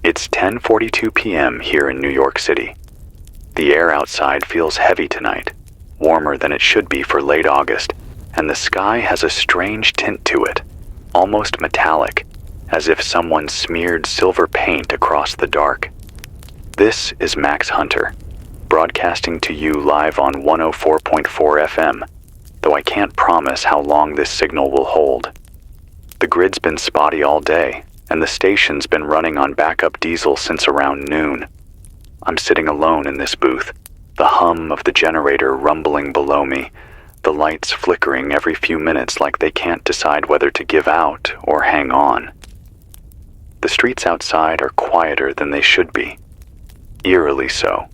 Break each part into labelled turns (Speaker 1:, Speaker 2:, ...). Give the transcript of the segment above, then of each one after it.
Speaker 1: It's 10:42 p.m. here in New York City. The air outside feels heavy tonight, warmer than it should be for late August, and the sky has a strange tint to it, almost metallic, as if someone smeared silver paint across the dark. This is Max Hunter, broadcasting to you live on 104.4 FM, though I can't promise how long this signal will hold. The grid's been spotty all day, and the station's been running on backup diesel since around noon. I'm sitting alone in this booth, the hum of the generator rumbling below me, the lights flickering every few minutes like they can't decide whether to give out or hang on. The streets outside are quieter than they should be, eerily so.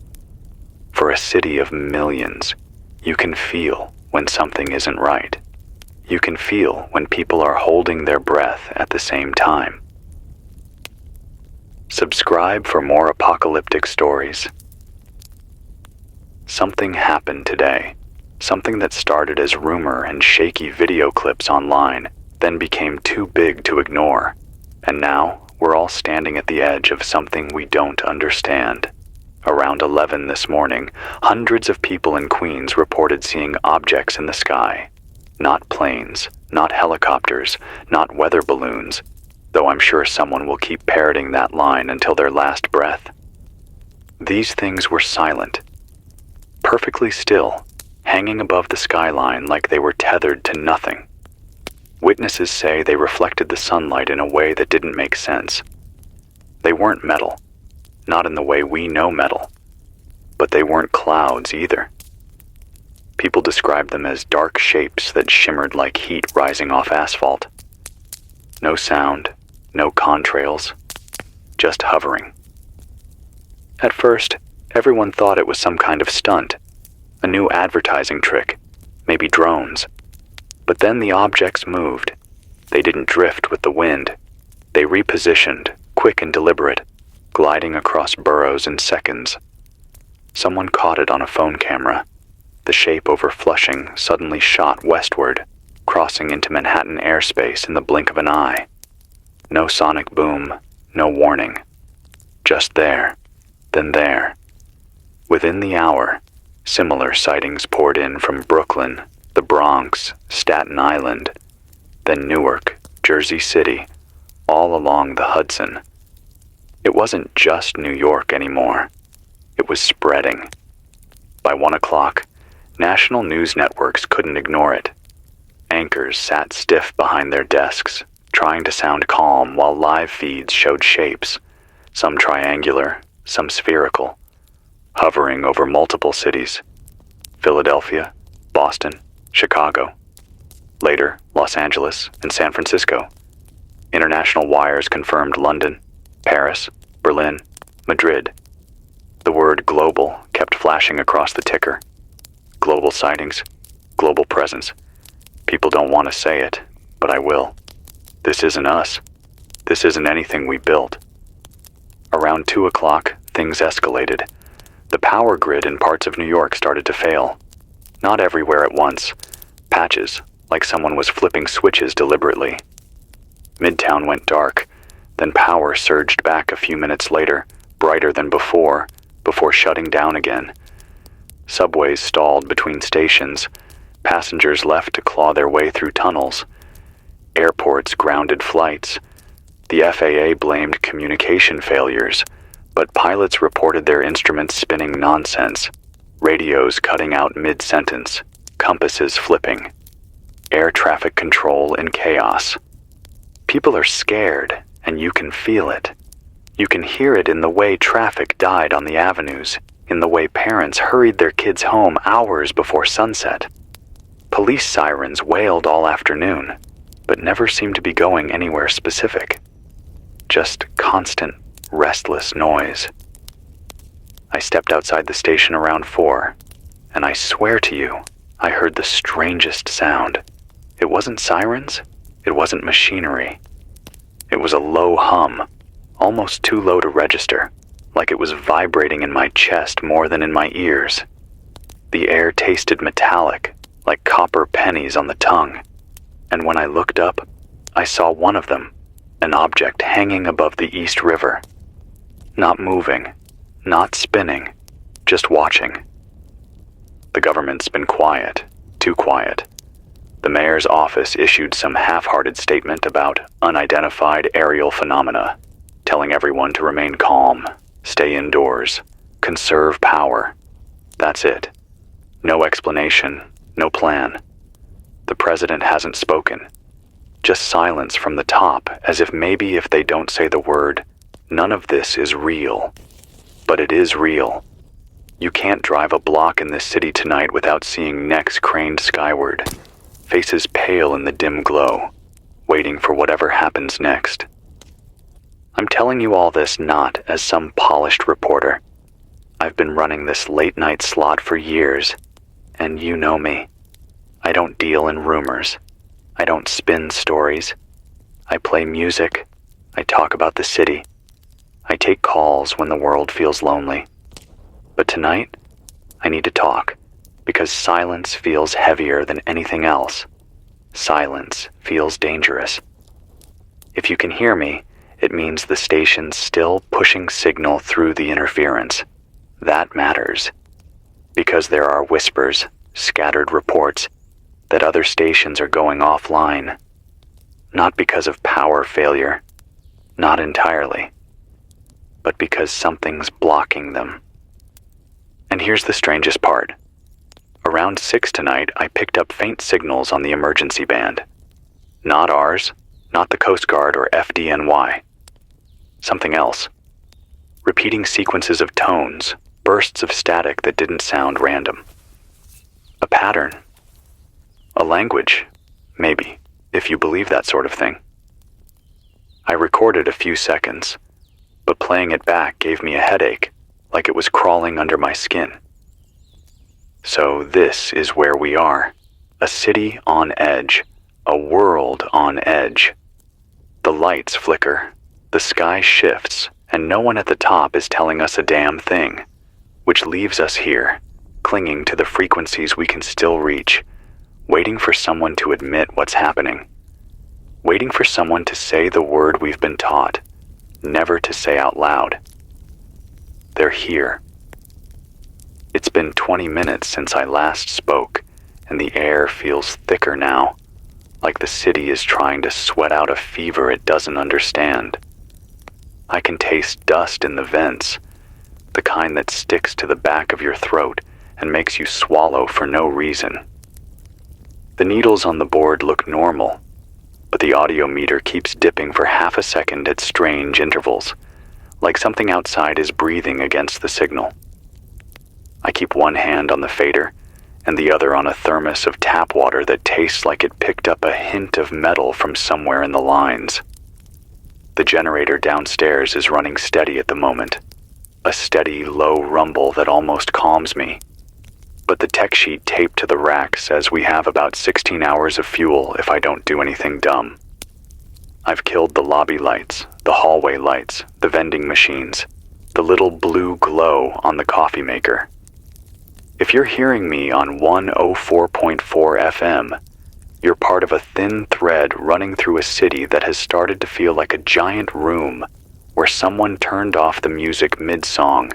Speaker 1: For a city of millions, you can feel when something isn't right. You can feel when people are holding their breath at the same time. Subscribe for more apocalyptic stories. Something happened today. Something that started as rumor and shaky video clips online, then became too big to ignore. And now, we're all standing at the edge of something we don't understand. Around 11 this morning, hundreds of people in Queens reported seeing objects in the sky. Not planes, not helicopters, not weather balloons, though I'm sure someone will keep parroting that line until their last breath. These things were silent, perfectly still, hanging above the skyline like they were tethered to nothing. Witnesses say they reflected the sunlight in a way that didn't make sense. They weren't metal, not in the way we know metal, but they weren't clouds either. People described them as dark shapes that shimmered like heat rising off asphalt. No sound, no contrails, just hovering. At first, everyone thought it was some kind of stunt, a new advertising trick, maybe drones. But then the objects moved. They didn't drift with the wind. They repositioned, quick and deliberate, gliding across boroughs in seconds. Someone caught it on a phone camera. The shape over Flushing suddenly shot westward, crossing into Manhattan airspace in the blink of an eye. No sonic boom, no warning. Just there, then there. Within the hour, similar sightings poured in from Brooklyn, the Bronx, Staten Island, then Newark, Jersey City, all along the Hudson. It wasn't just New York anymore. It was spreading. By 1 o'clock, national news networks couldn't ignore it. Anchors sat stiff behind their desks, trying to sound calm while live feeds showed shapes, some triangular, some spherical, hovering over multiple cities. Philadelphia, Boston, Chicago. Later, Los Angeles and San Francisco. International wires confirmed London, Paris, Berlin, Madrid. The word global kept flashing across the ticker. Global sightings, global presence. People don't want to say it, but I will. This isn't us. This isn't anything we built. Around 2 o'clock, things escalated. The power grid in parts of New York started to fail. Not everywhere at once. Patches, like someone was flipping switches deliberately. Midtown went dark. Then power surged back a few minutes later, brighter than before shutting down again. Subways stalled between stations. Passengers left to claw their way through tunnels. Airports grounded flights. The FAA blamed communication failures, but pilots reported their instruments spinning nonsense, radios cutting out mid-sentence, compasses flipping. Air traffic control in chaos. People are scared, and you can feel it. You can hear it in the way traffic died on the avenues, in the way parents hurried their kids home hours before sunset. Police sirens wailed all afternoon, but never seemed to be going anywhere specific. Just constant, restless noise. I stepped outside the station around 4, and I swear to you, I heard the strangest sound. It wasn't sirens, it wasn't machinery. It was a low hum, almost too low to register, like it was vibrating in my chest more than in my ears. The air tasted metallic, like copper pennies on the tongue. And when I looked up, I saw one of them, an object hanging above the East River. Not moving, not spinning, just watching. The government's been quiet, too quiet. The mayor's office issued some half-hearted statement about unidentified aerial phenomena, telling everyone to remain calm, stay indoors, conserve power. That's it. No explanation, no plan. The president hasn't spoken. Just silence from the top, as if maybe if they don't say the word, none of this is real. But it is real. You can't drive a block in this city tonight without seeing necks craned skyward, faces pale in the dim glow, waiting for whatever happens next. I'm telling you all this not as some polished reporter. I've been running this late-night slot for years, and you know me. I don't deal in rumors. I don't spin stories. I play music. I talk about the city. I take calls when the world feels lonely. But tonight, I need to talk, because silence feels heavier than anything else. Silence feels dangerous. If you can hear me, it means the station's still pushing signal through the interference. That matters, because there are whispers, scattered reports, that other stations are going offline. Not because of power failure, not entirely, but because something's blocking them. And here's the strangest part. Around 6 tonight, I picked up faint signals on the emergency band. Not ours, not the Coast Guard or FDNY. Something else. Repeating sequences of tones, bursts of static that didn't sound random. A pattern. A language, maybe, if you believe that sort of thing. I recorded a few seconds, but playing it back gave me a headache, like it was crawling under my skin. So this is where we are. A city on edge, a world on edge. The lights flicker, the sky shifts, and no one at the top is telling us a damn thing, which leaves us here, clinging to the frequencies we can still reach, waiting for someone to admit what's happening, waiting for someone to say the word we've been taught, never to say out loud. They're here. It's been 20 minutes since I last spoke, and the air feels thicker now, like the city is trying to sweat out a fever it doesn't understand. I can taste dust in the vents, the kind that sticks to the back of your throat and makes you swallow for no reason. The needles on the board look normal, but the audio meter keeps dipping for half a second at strange intervals, like something outside is breathing against the signal. I keep one hand on the fader and the other on a thermos of tap water that tastes like it picked up a hint of metal from somewhere in the lines. The generator downstairs is running steady at the moment, a steady, low rumble that almost calms me. But the tech sheet taped to the rack says we have about 16 hours of fuel if I don't do anything dumb. I've killed the lobby lights, the hallway lights, the vending machines, the little blue glow on the coffee maker. If you're hearing me on 104.4 FM, you're part of a thin thread running through a city that has started to feel like a giant room where someone turned off the music mid-song.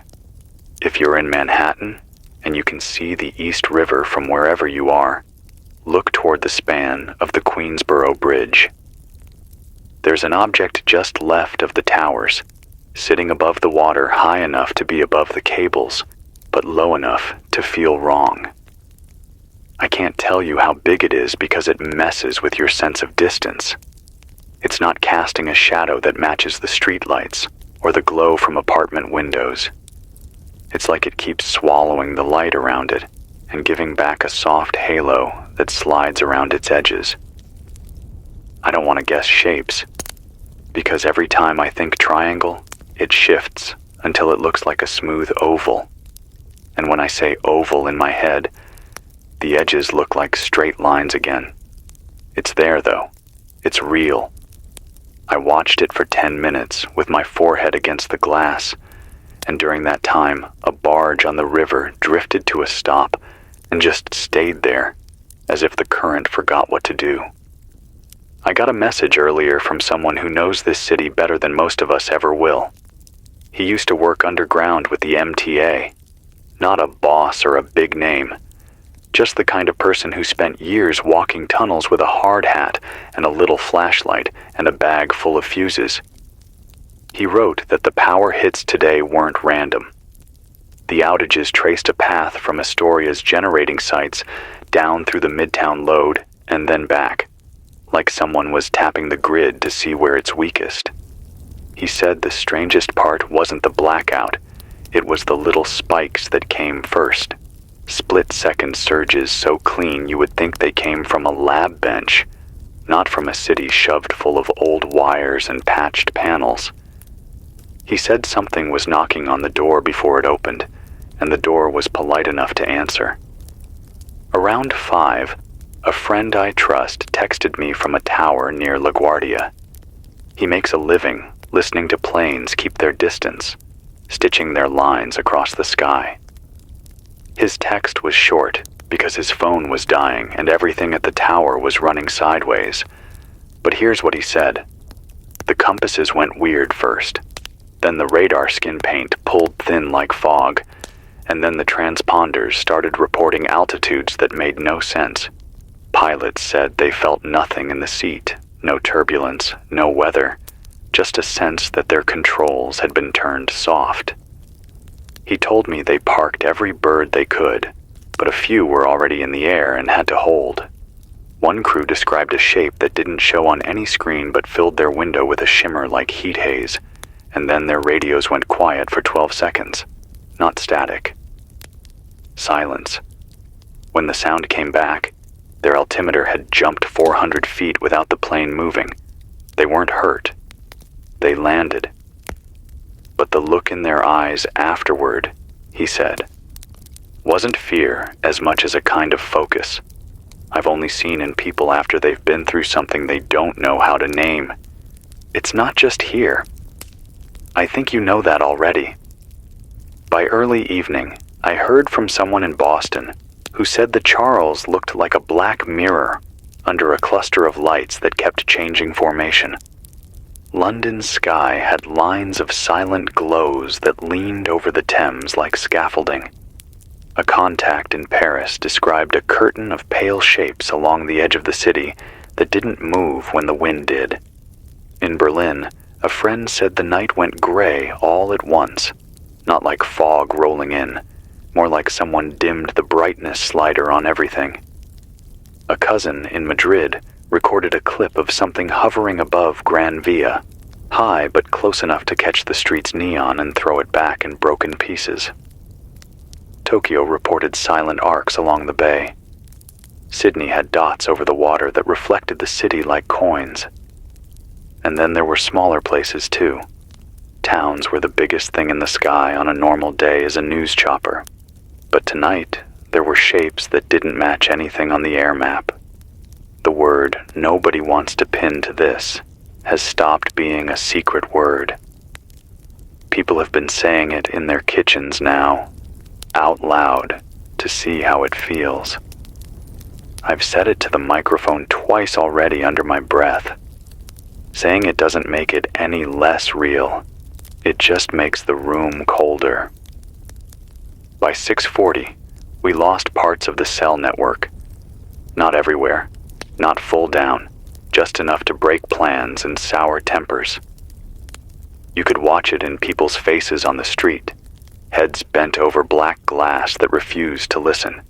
Speaker 1: If you're in Manhattan and you can see the East River from wherever you are, look toward the span of the Queensboro Bridge. There's an object just left of the towers, sitting above the water high enough to be above the cables, but low enough to feel wrong. I can't tell you how big it is because it messes with your sense of distance. It's not casting a shadow that matches the streetlights or the glow from apartment windows. It's like it keeps swallowing the light around it and giving back a soft halo that slides around its edges. I don't want to guess shapes, because every time I think triangle, it shifts until it looks like a smooth oval. And when I say oval in my head, the edges look like straight lines again. It's there though. It's real. I watched it for 10 minutes with my forehead against the glass, and during that time, a barge on the river drifted to a stop and just stayed there, as if the current forgot what to do. I got a message earlier from someone who knows this city better than most of us ever will. He used to work underground with the MTA. Not a boss or a big name. Just the kind of person who spent years walking tunnels with a hard hat and a little flashlight and a bag full of fuses. He wrote that the power hits today weren't random. The outages traced a path from Astoria's generating sites down through the Midtown load and then back, like someone was tapping the grid to see where it's weakest. He said the strangest part wasn't the blackout, it was the little spikes that came first. Split-second surges so clean you would think they came from a lab bench, not from a city shoved full of old wires and patched panels. He said something was knocking on the door before it opened, and the door was polite enough to answer. Around 5, a friend I trust texted me from a tower near LaGuardia. He makes a living listening to planes keep their distance, stitching their lines across the sky. His text was short because his phone was dying and everything at the tower was running sideways. But here's what he said. The compasses went weird first. Then the radar skin paint pulled thin like fog, and then the transponders started reporting altitudes that made no sense. Pilots said they felt nothing in the seat, no turbulence, no weather, just a sense that their controls had been turned soft. He told me they parked every bird they could, but a few were already in the air and had to hold. One crew described a shape that didn't show on any screen but filled their window with a shimmer like heat haze, and then their radios went quiet for 12 seconds, not static. Silence. When the sound came back, their altimeter had jumped 400 feet without the plane moving. They weren't hurt. They landed. But the look in their eyes afterward, he said, wasn't fear as much as a kind of focus I've only seen in people after they've been through something they don't know how to name. It's not just here. I think you know that already. By early evening, I heard from someone in Boston who said the Charles looked like a black mirror under a cluster of lights that kept changing formation. London's sky had lines of silent glows that leaned over the Thames like scaffolding. A contact in Paris described a curtain of pale shapes along the edge of the city that didn't move when the wind did. In Berlin, a friend said the night went gray all at once, not like fog rolling in, more like someone dimmed the brightness slider on everything. A cousin in Madrid recorded a clip of something hovering above Gran Via, high but close enough to catch the street's neon and throw it back in broken pieces. Tokyo reported silent arcs along the bay. Sydney had dots over the water that reflected the city like coins. And then there were smaller places too. Towns were the biggest thing in the sky on a normal day as a news chopper. But tonight, there were shapes that didn't match anything on the air map. The word nobody wants to pin to this has stopped being a secret word. People have been saying it in their kitchens now, out loud, to see how it feels. I've said it to the microphone twice already under my breath. Saying it doesn't make it any less real. It just makes the room colder. By 6:40, we lost parts of the cell network. Not everywhere, not full down, just enough to break plans and sour tempers. You could watch it in people's faces on the street, heads bent over black glass that refused to listen.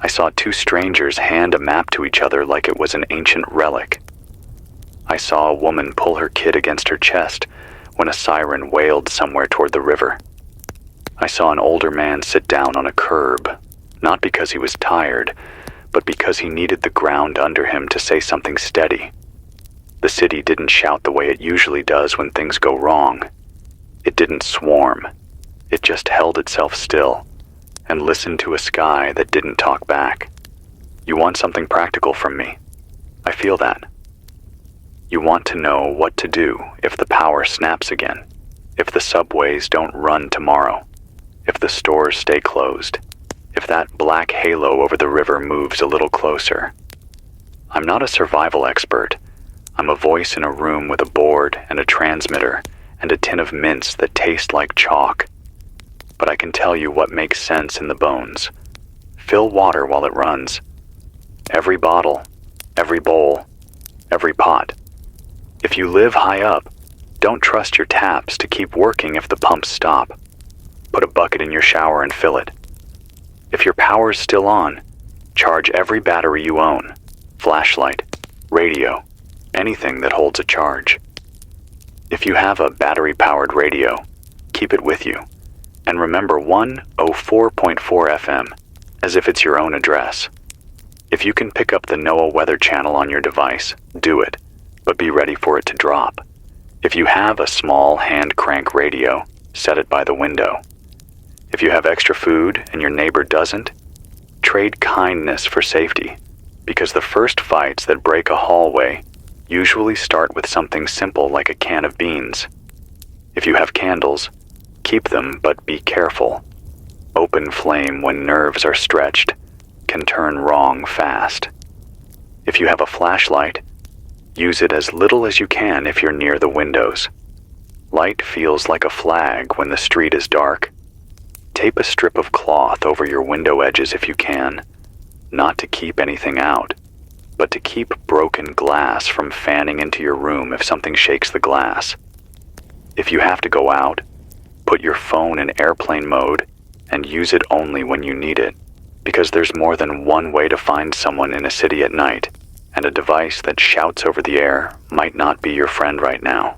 Speaker 1: I saw two strangers hand a map to each other like it was an ancient relic. I saw a woman pull her kid against her chest when a siren wailed somewhere toward the river. I saw an older man sit down on a curb, not because he was tired, but because he needed the ground under him to say something steady. The city didn't shout the way it usually does when things go wrong. It didn't swarm. It just held itself still and listened to a sky that didn't talk back. You want something practical from me. I feel that. You want to know what to do if the power snaps again, if the subways don't run tomorrow, if the stores stay closed, if that black halo over the river moves a little closer. I'm not a survival expert. I'm a voice in a room with a board and a transmitter and a tin of mints that taste like chalk. But I can tell you what makes sense in the bones. Fill water while it runs. Every bottle, every bowl, every pot. If you live high up, don't trust your taps to keep working if the pumps stop. Put a bucket in your shower and fill it. If your power's still on, charge every battery you own, flashlight, radio, anything that holds a charge. If you have a battery-powered radio, keep it with you. And remember 104.4 FM, as if it's your own address. If you can pick up the NOAA Weather Channel on your device, do it, but be ready for it to drop. If you have a small hand-crank radio, set it by the window. If you have extra food and your neighbor doesn't, trade kindness for safety, because the first fights that break a hallway usually start with something simple like a can of beans. If you have candles, keep them, but be careful. Open flame when nerves are stretched can turn wrong fast. If you have a flashlight, use it as little as you can if you're near the windows. Light feels like a flag when the street is dark. Tape a strip of cloth over your window edges if you can, not to keep anything out, but to keep broken glass from fanning into your room if something shakes the glass. If you have to go out, put your phone in airplane mode and use it only when you need it, because there's more than one way to find someone in a city at night, and a device that shouts over the air might not be your friend right now.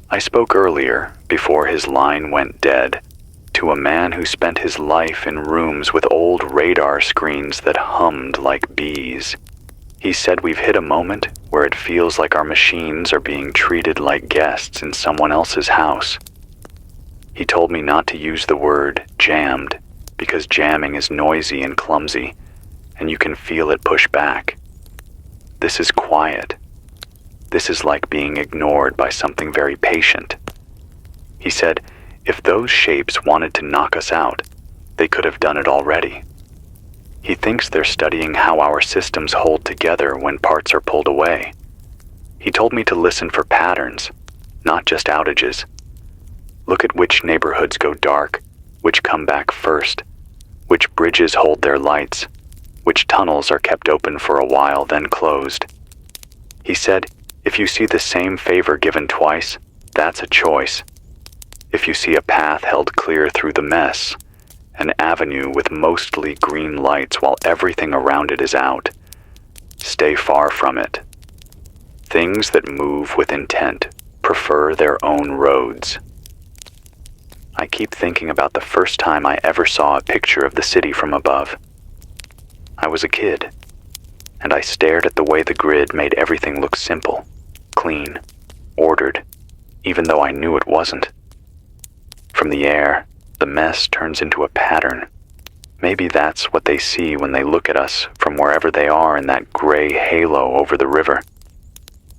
Speaker 1: I spoke earlier, before his line went dead, to a man who spent his life in rooms with old radar screens that hummed like bees. He said we've hit a moment where it feels like our machines are being treated like guests in someone else's house. He told me not to use the word jammed, because jamming is noisy and clumsy, and you can feel it push back. This is quiet. This is like being ignored by something very patient. He said, if those shapes wanted to knock us out, they could have done it already. He thinks they're studying how our systems hold together when parts are pulled away. He told me to listen for patterns, not just outages. Look at which neighborhoods go dark, which come back first, which bridges hold their lights, which tunnels are kept open for a while then closed. He said, if you see the same favor given twice, that's a choice. If you see a path held clear through the mess, an avenue with mostly green lights while everything around it is out, stay far from it. Things that move with intent prefer their own roads. I keep thinking about the first time I ever saw a picture of the city from above. I was a kid, and I stared at the way the grid made everything look simple, clean, ordered, even though I knew it wasn't. From the air, the mess turns into a pattern. Maybe that's what they see when they look at us from wherever they are in that gray halo over the river.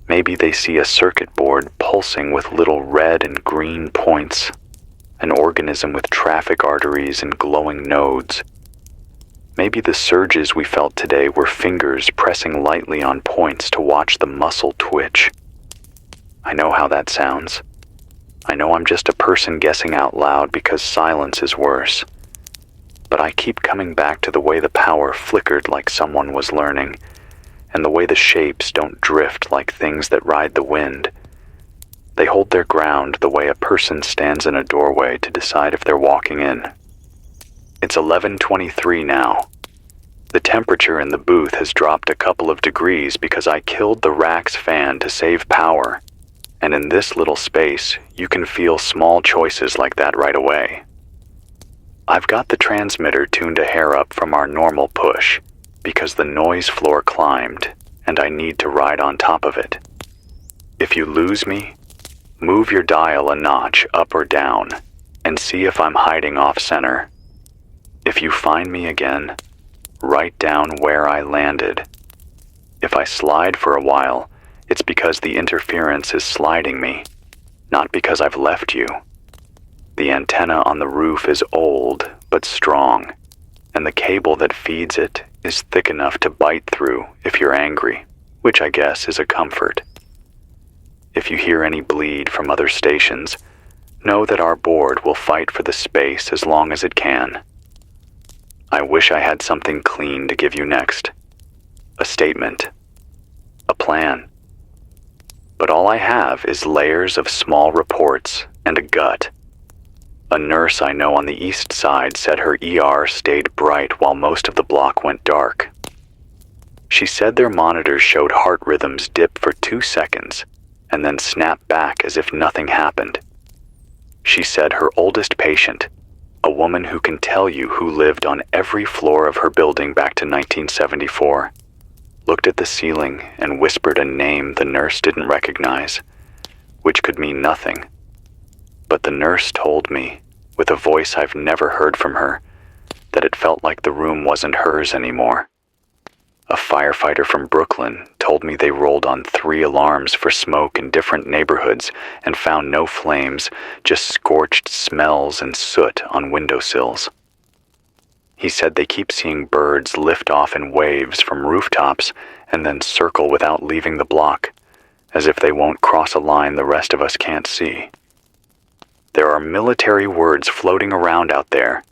Speaker 1: Maybe they see a circuit board pulsing with little red and green points, an organism with traffic arteries and glowing nodes. Maybe the surges we felt today were fingers pressing lightly on points to watch the muscle twitch. I know how that sounds. I know I'm just a person guessing out loud because silence is worse. But I keep coming back to the way the power flickered like someone was learning, and the way the shapes don't drift like things that ride the wind. They hold their ground the way a person stands in a doorway to decide if they're walking in. It's 11:23 now. The temperature in the booth has dropped a couple of degrees because I killed the rack's fan to save power. And in this little space, you can feel small choices like that right away. I've got the transmitter tuned a hair up from our normal push because the noise floor climbed and I need to ride on top of it. If you lose me, move your dial a notch up or down and see if I'm hiding off center. If you find me again, write down where I landed. If I slide for a while, it's because the interference is sliding me, not because I've left you. The antenna on the roof is old but strong, and the cable that feeds it is thick enough to bite through if you're angry, which I guess is a comfort. if you hear any bleed from other stations, know that our board will fight for the space as long as it can. I wish I had something clean to give you next. A statement. A plan. But all I have is layers of small reports and a gut. A nurse I know on the east side said her ER stayed bright while most of the block went dark. She said their monitors showed heart rhythms dip for 2 seconds and then snap back as if nothing happened. She said her oldest patient, a woman who can tell you who lived on every floor of her building back to 1974, looked at the ceiling and whispered a name the nurse didn't recognize, which could mean nothing. But the nurse told me, with a voice I've never heard from her, that it felt like the room wasn't hers anymore. A firefighter from Brooklyn told me they rolled on 3 alarms for smoke in different neighborhoods and found no flames, just scorched smells and soot on windowsills. He said they keep seeing birds lift off in waves from rooftops and then circle without leaving the block, as if they won't cross a line the rest of us can't see. There are military words floating around out there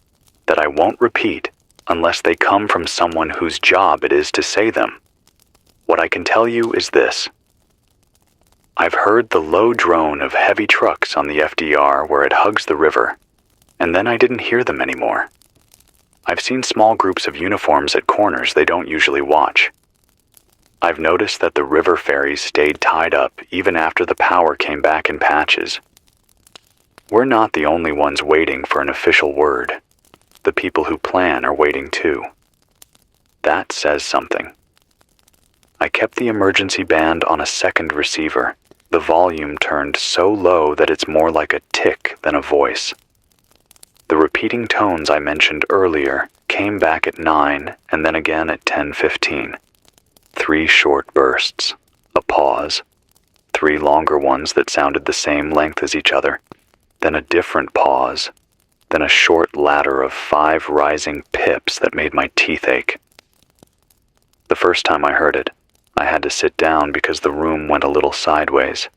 Speaker 1: that I won't repeat unless they come from someone whose job it is to say them. What I can tell you is this. I've heard the low drone of heavy trucks on the FDR where it hugs the river, and then I didn't hear them anymore. I've seen small groups of uniforms at corners they don't usually watch. I've noticed that the river ferries stayed tied up even after the power came back in patches. We're not the only ones waiting for an official word. The people who plan are waiting too. That says something. I kept the emergency band on a second receiver, the volume turned so low that it's more like a tick than a voice. The repeating tones I mentioned earlier came back at 9 and then again at 10:15. 3 short bursts, a pause, 3 longer ones that sounded the same length as each other, then a different pause, then a short ladder of 5 rising pips that made my teeth ache. The first time I heard it, I had to sit down because the room went a little sideways.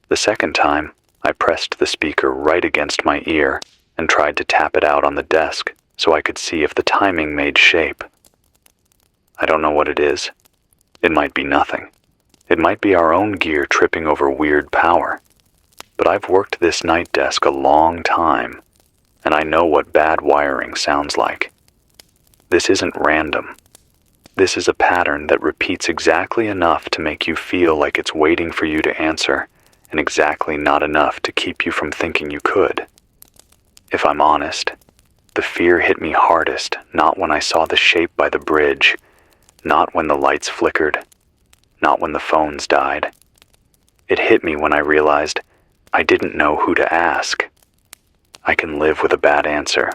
Speaker 1: The second time, I pressed the speaker right against my ear and tried to tap it out on the desk so I could see if the timing made shape. I don't know what it is. It might be nothing. It might be our own gear tripping over weird power. But I've worked this night desk a long time, and I know what bad wiring sounds like. This isn't random. This is a pattern that repeats exactly enough to make you feel like it's waiting for you to answer, and exactly not enough to keep you from thinking you could. If I'm honest, the fear hit me hardest not when I saw the shape by the bridge, not when the lights flickered, not when the phones died. It hit me when I realized I didn't know who to ask. I can live with a bad answer.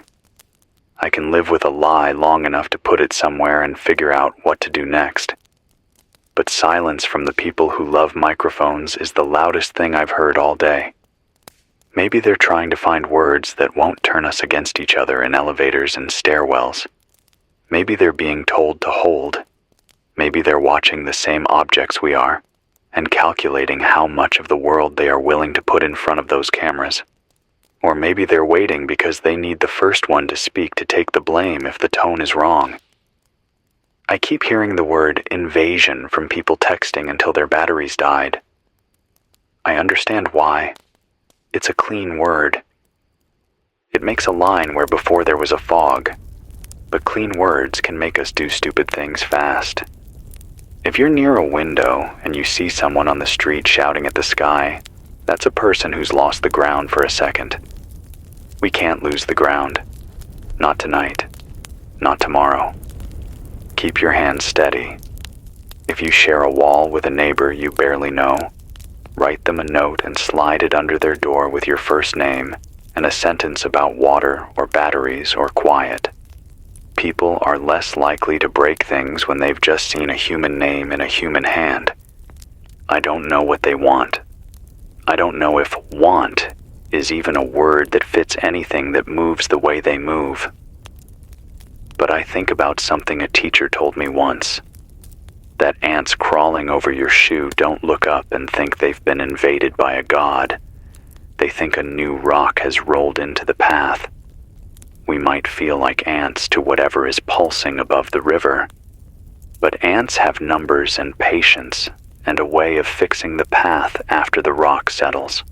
Speaker 1: I can live with a lie long enough to put it somewhere and figure out what to do next. But silence from the people who love microphones is the loudest thing I've heard all day. Maybe they're trying to find words that won't turn us against each other in elevators and stairwells. Maybe they're being told to hold. Maybe they're watching the same objects we are and calculating how much of the world they are willing to put in front of those cameras. Or maybe they're waiting because they need the first one to speak to take the blame if the tone is wrong. I keep hearing the word invasion from people texting until their batteries died. I understand why. It's a clean word. It makes a line where before there was a fog, but clean words can make us do stupid things fast. If you're near a window and you see someone on the street shouting at the sky, that's a person who's lost the ground for a second. We can't lose the ground. Not tonight. Not tomorrow. Keep your hands steady. If you share a wall with a neighbor you barely know, write them a note and slide it under their door with your first name and a sentence about water or batteries or quiet. People are less likely to break things when they've just seen a human name in a human hand. I don't know what they want. I don't know if want is even a word that fits anything that moves the way they move. But I think about something a teacher told me once. that ants crawling over your shoe don't look up and think they've been invaded by a god. They think a new rock has rolled into the path. We might feel like ants to whatever is pulsing above the river, but ants have numbers and patience and a way of fixing the path after the rock settles.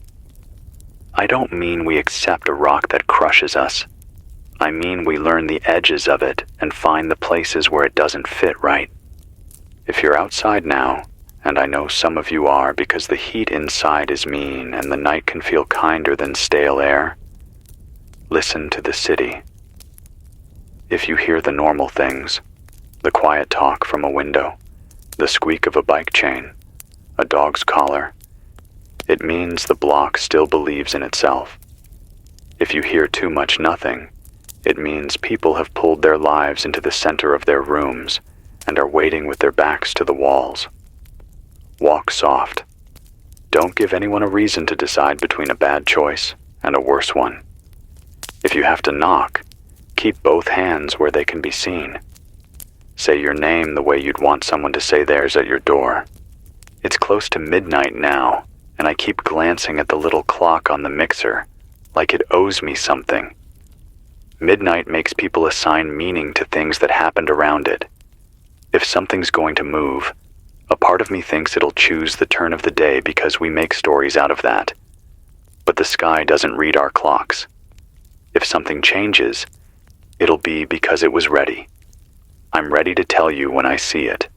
Speaker 1: I don't mean we accept a rock that crushes us. I mean we learn the edges of it and find the places where it doesn't fit right. If you're outside now, and I know some of you are because the heat inside is mean and the night can feel kinder than stale air, listen to the city. If you hear the normal things, the quiet talk from a window, the squeak of a bike chain, a dog's collar, it means the block still believes in itself. If you hear too much nothing, it means people have pulled their lives into the center of their rooms and are waiting with their backs to the walls. Walk soft. Don't give anyone a reason to decide between a bad choice and a worse one. If you have to knock, keep both hands where they can be seen. Say your name the way you'd want someone to say theirs at your door. It's close to midnight now, and I keep glancing at the little clock on the mixer, like it owes me something. Midnight makes people assign meaning to things that happened around it. If something's going to move, a part of me thinks it'll choose the turn of the day because we make stories out of that. But the sky doesn't read our clocks. If something changes, it'll be because it was ready. I'm ready to tell you when I see it.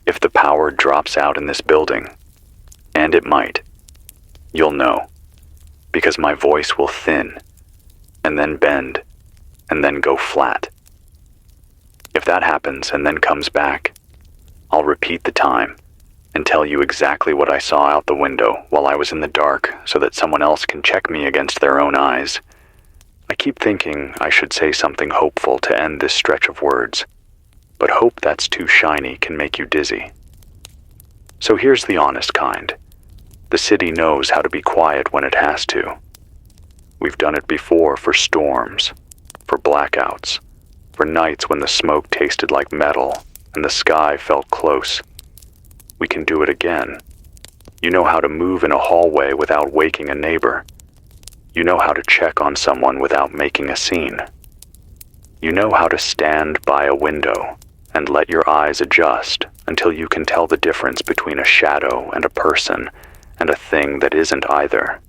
Speaker 1: If the power drops out in this building, and it might, you'll know, because my voice will thin, and then bend, and then go flat. If that happens and then comes back, I'll repeat the time and tell you exactly what I saw out the window while I was in the dark so that someone else can check me against their own eyes. I keep thinking I should say something hopeful to end this stretch of words, but hope that's too shiny can make you dizzy. So here's the honest kind. The city knows how to be quiet when it has to. We've done it before for storms, for blackouts, for nights when the smoke tasted like metal and the sky felt close. We can do it again. You know how to move in a hallway without waking a neighbor. You know how to check on someone without making a scene. You know how to stand by a window and let your eyes adjust until you can tell the difference between a shadow and a person and a thing that isn't either.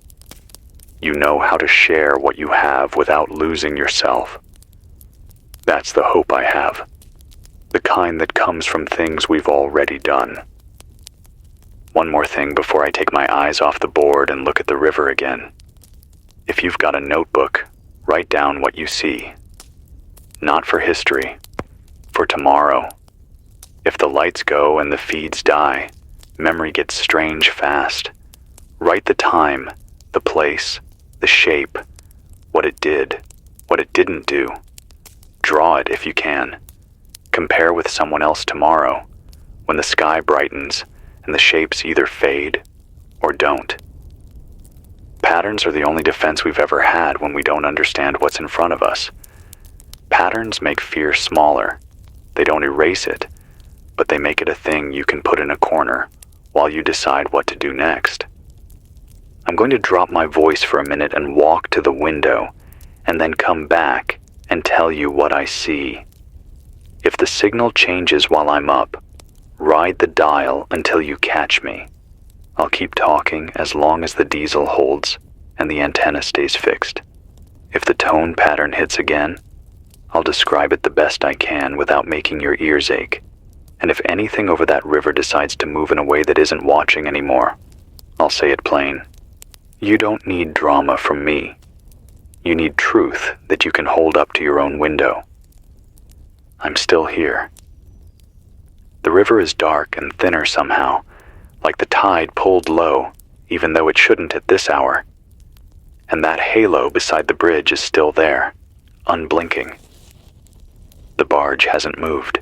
Speaker 1: You know how to share what you have without losing yourself. That's the hope I have. The kind that comes from things we've already done. One more thing before I take my eyes off the board and look at the river again. If you've got a notebook, write down what you see. Not for history, for tomorrow. If the lights go and the feeds die, memory gets strange fast. Write the time, the place, the shape, what it did, what it didn't do. Draw it if you can. Compare with someone else tomorrow, when the sky brightens and the shapes either fade or don't. Patterns are the only defense we've ever had when we don't understand what's in front of us. Patterns make fear smaller. They don't erase it, but they make it a thing you can put in a corner while you decide what to do next. I'm going to drop my voice for a minute and walk to the window, and then come back and tell you what I see. If the signal changes while I'm up, ride the dial until you catch me. I'll keep talking as long as the diesel holds and the antenna stays fixed. If the tone pattern hits again, I'll describe it the best I can without making your ears ache. And if anything over that river decides to move in a way that isn't watching anymore, I'll say it plain. You don't need drama from me. You need truth that you can hold up to your own window. I'm still here. The river is dark and thinner somehow, like the tide pulled low, even though it shouldn't at this hour. And that halo beside the bridge is still there, unblinking. The barge hasn't moved.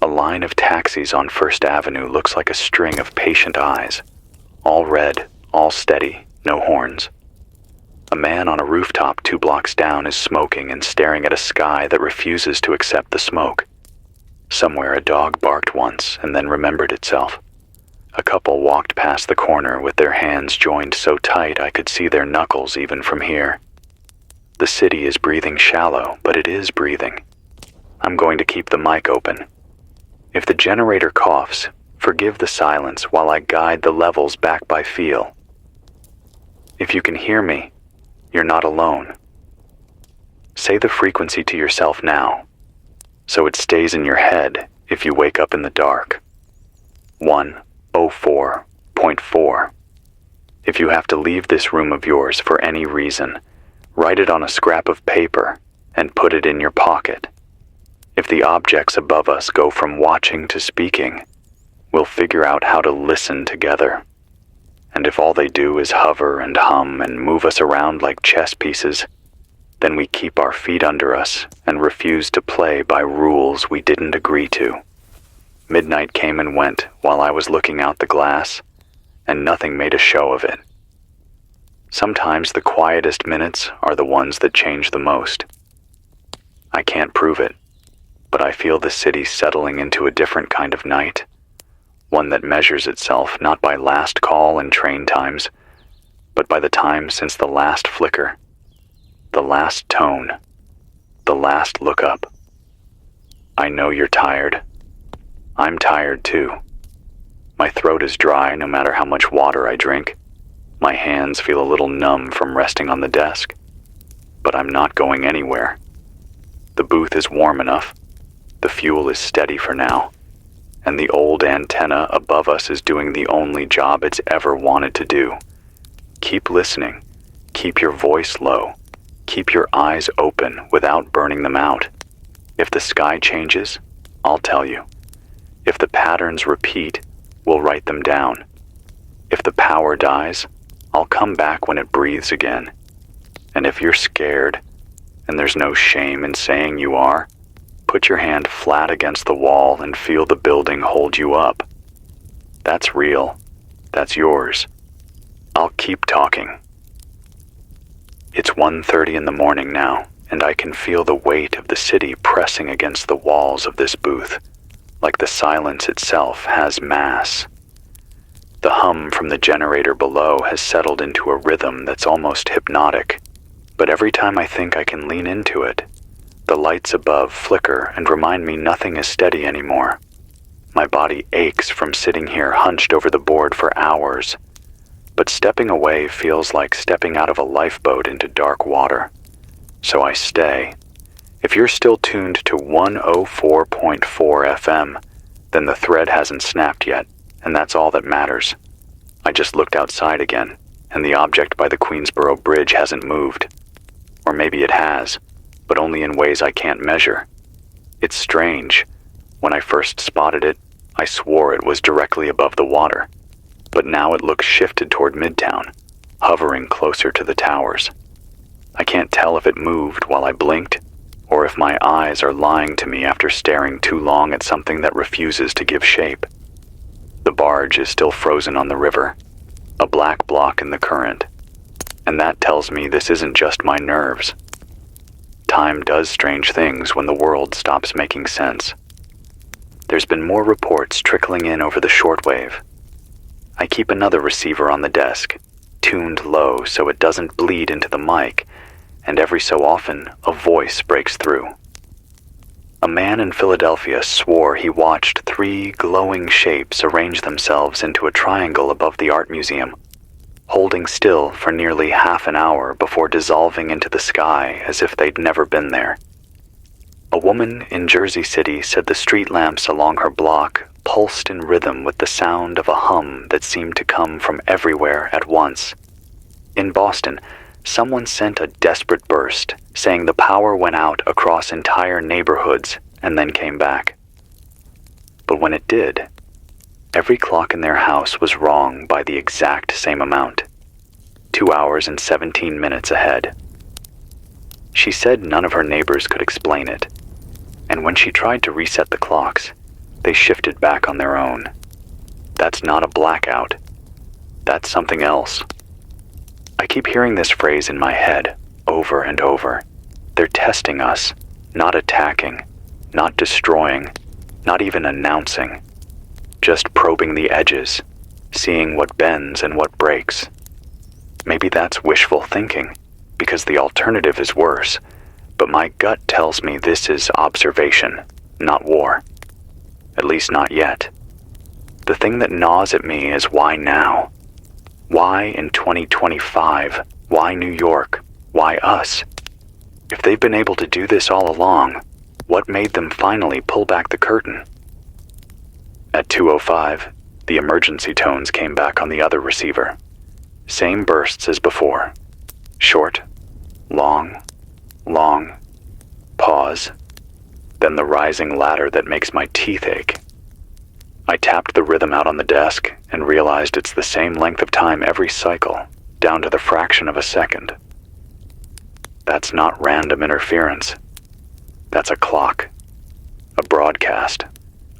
Speaker 1: A line of taxis on First Avenue looks like a string of patient eyes, all red, all steady, no horns. A man on a rooftop 2 blocks down is smoking and staring at a sky that refuses to accept the smoke. Somewhere a dog barked once and then remembered itself. A couple walked past the corner with their hands joined so tight I could see their knuckles even from here. The city is breathing shallow, but it is breathing. I'm going to keep the mic open. If the generator coughs, forgive the silence while I guide the levels back by feel. If you can hear me, you're not alone. Say the frequency to yourself now, so it stays in your head if you wake up in the dark. 104.4. If you have to leave this room of yours for any reason, write it on a scrap of paper and put it in your pocket. If the objects above us go from watching to speaking, we'll figure out how to listen together. And if all they do is hover and hum and move us around like chess pieces, then we keep our feet under us and refuse to play by rules we didn't agree to. Midnight came and went while I was looking out the glass, and nothing made a show of it. Sometimes the quietest minutes are the ones that change the most. I can't prove it, but I feel the city settling into a different kind of night, one that measures itself not by last call and train times, but by the time since the last flicker, the last tone, the last look up. I know you're tired. I'm tired too. My throat is dry no matter how much water I drink. My hands feel a little numb from resting on the desk. But I'm not going anywhere. The booth is warm enough. The fuel is steady for now. And the old antenna above us is doing the only job it's ever wanted to do. Keep listening. Keep your voice low. Keep your eyes open without burning them out. If the sky changes, I'll tell you. If the patterns repeat, we'll write them down. If the power dies, I'll come back when it breathes again. And if you're scared, and there's no shame in saying you are, put your hand flat against the wall and feel the building hold you up. That's real. That's yours. I'll keep talking. It's 1:30 in the morning now, and I can feel the weight of the city pressing against the walls of this booth, like the silence itself has mass. The hum from the generator below has settled into a rhythm that's almost hypnotic, but every time I think I can lean into it, the lights above flicker and remind me nothing is steady anymore. My body aches from sitting here hunched over the board for hours, but stepping away feels like stepping out of a lifeboat into dark water. So I stay. If you're still tuned to 104.4 FM, then the thread hasn't snapped yet, and that's all that matters. I just looked outside again, and the object by the Queensboro Bridge hasn't moved. Or maybe it has, but only in ways I can't measure. It's strange. When I first spotted it, I swore it was directly above the water, but now it looks shifted toward Midtown, hovering closer to the towers. I can't tell if it moved while I blinked, or if my eyes are lying to me after staring too long at something that refuses to give shape. The barge is still frozen on the river, a black block in the current, and that tells me this isn't just my nerves. Time does strange things when the world stops making sense. There's been more reports trickling in over the shortwave. I keep another receiver on the desk, tuned low so it doesn't bleed into the mic, and every so often, a voice breaks through. A man in Philadelphia swore he watched 3 glowing shapes arrange themselves into a triangle above the art museum, holding still for nearly half an hour before dissolving into the sky as if they'd never been there. A woman in Jersey City said the street lamps along her block pulsed in rhythm with the sound of a hum that seemed to come from everywhere at once. In Boston, someone sent a desperate burst, saying the power went out across entire neighborhoods and then came back. But when it did, every clock in their house was wrong by the exact same amount, 2 hours and 17 minutes ahead. She said none of her neighbors could explain it, and when she tried to reset the clocks, they shifted back on their own. That's not a blackout. That's something else. I keep hearing this phrase in my head over and over. They're testing us, not attacking, not destroying. Not even announcing. Just probing the edges, seeing what bends and what breaks. Maybe that's wishful thinking, because the alternative is worse, but my gut tells me this is observation, not war. At least not yet. The thing that gnaws at me is why now? Why in 2025? Why New York? Why us? If they've been able to do this all along, what made them finally pull back the curtain? At 2:05, the emergency tones came back on the other receiver. Same bursts as before. Short, long, pause, then the rising ladder that makes my teeth ache. I tapped the rhythm out on the desk and realized it's the same length of time every cycle, down to the fraction of a second. That's not random interference. That's a clock, a broadcast,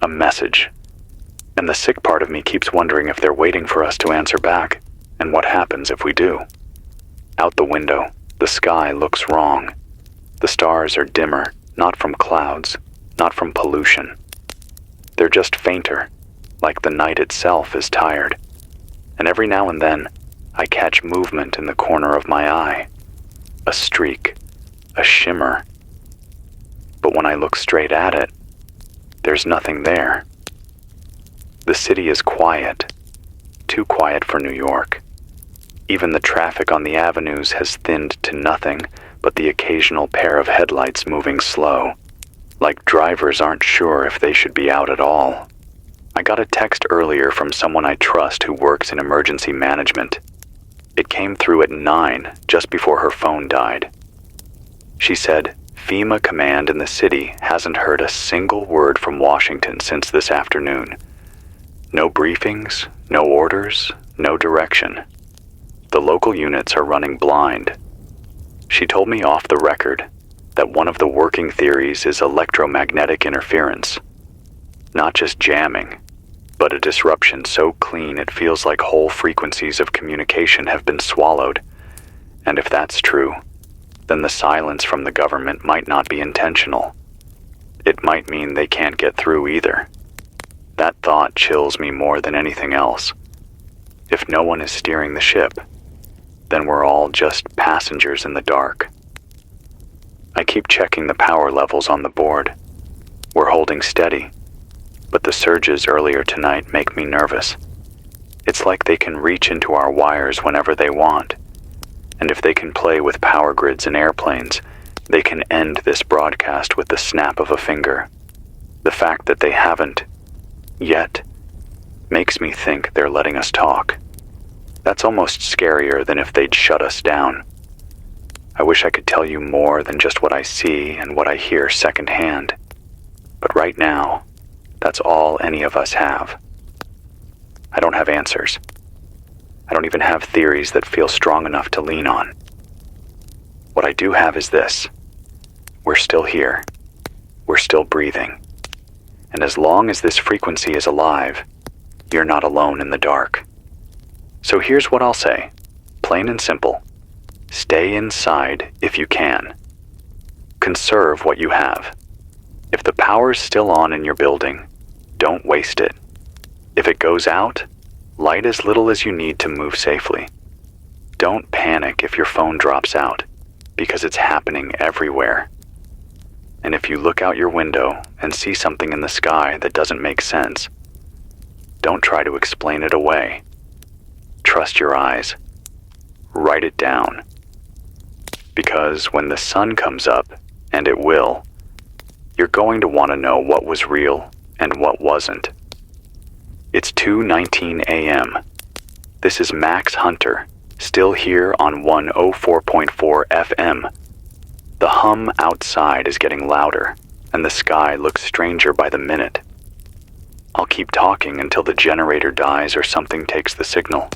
Speaker 1: a message. And the sick part of me keeps wondering if they're waiting for us to answer back, and what happens if we do. Out the window, the sky looks wrong. The stars are dimmer, not from clouds, not from pollution. They're just fainter, like the night itself is tired. And every now and then, I catch movement in the corner of my eye. A streak, a shimmer. But when I look straight at it, there's nothing there. The city is quiet, too quiet for New York. Even the traffic on the avenues has thinned to nothing but the occasional pair of headlights moving slow, like drivers aren't sure if they should be out at all. I got a text earlier from someone I trust who works in emergency management. It came through at 9, just before her phone died. She said, FEMA command in the city hasn't heard a single word from Washington since this afternoon. No briefings, no orders, no direction. The local units are running blind. She told me off the record that one of the working theories is electromagnetic interference. Not just jamming, but a disruption so clean it feels like whole frequencies of communication have been swallowed. And if that's true, then the silence from the government might not be intentional. It might mean they can't get through either. That thought chills me more than anything else. If no one is steering the ship, then we're all just passengers in the dark. I keep checking the power levels on the board. We're holding steady, but the surges earlier tonight make me nervous. It's like they can reach into our wires whenever they want, and if they can play with power grids and airplanes, they can end this broadcast with the snap of a finger. The fact that they haven't yet makes me think they're letting us talk. That's almost scarier than if they'd shut us down. I wish I could tell you more than just what I see and what I hear secondhand. But right now, that's all any of us have. I don't have answers. I don't even have theories that feel strong enough to lean on. What I do have is this. We're still here. We're still breathing. And as long as this frequency is alive, you're not alone in the dark. So here's what I'll say, plain and simple. Stay inside if you can. Conserve what you have. If the power's still on in your building, don't waste it. If it goes out, light as little as you need to move safely. Don't panic if your phone drops out, because it's happening everywhere. And if you look out your window and see something in the sky that doesn't make sense, don't try to explain it away. Trust your eyes. Write it down. Because when the sun comes up, and it will, you're going to want to know what was real and what wasn't. It's 2:19 a.m. This is Max Hunter, still here on 104.4 FM. The hum outside is getting louder, and the sky looks stranger by the minute. I'll keep talking until the generator dies or something takes the signal.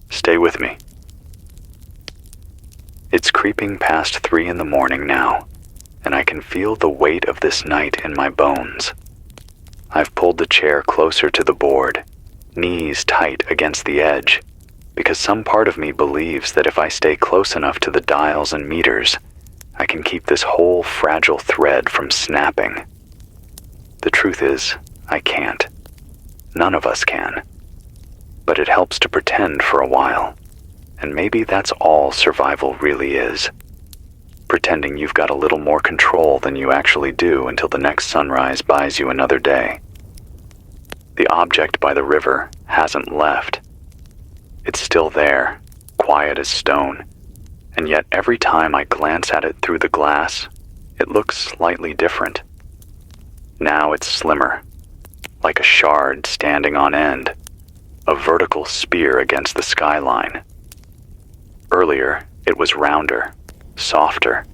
Speaker 1: Stay with me. It's creeping past 3 in the morning now, and I can feel the weight of this night in my bones. I've pulled the chair closer to the board, knees tight against the edge, because some part of me believes that if I stay close enough to the dials and meters, I can keep this whole fragile thread from snapping. The truth is, I can't. None of us can. But it helps to pretend for a while. And maybe that's all survival really is. Pretending you've got a little more control than you actually do until the next sunrise buys you another day. The object by the river hasn't left. It's still there, quiet as stone, and yet every time I glance at it through the glass, it looks slightly different. Now it's slimmer, like a shard standing on end, a vertical spear against the skyline. Earlier, it was rounder, softer.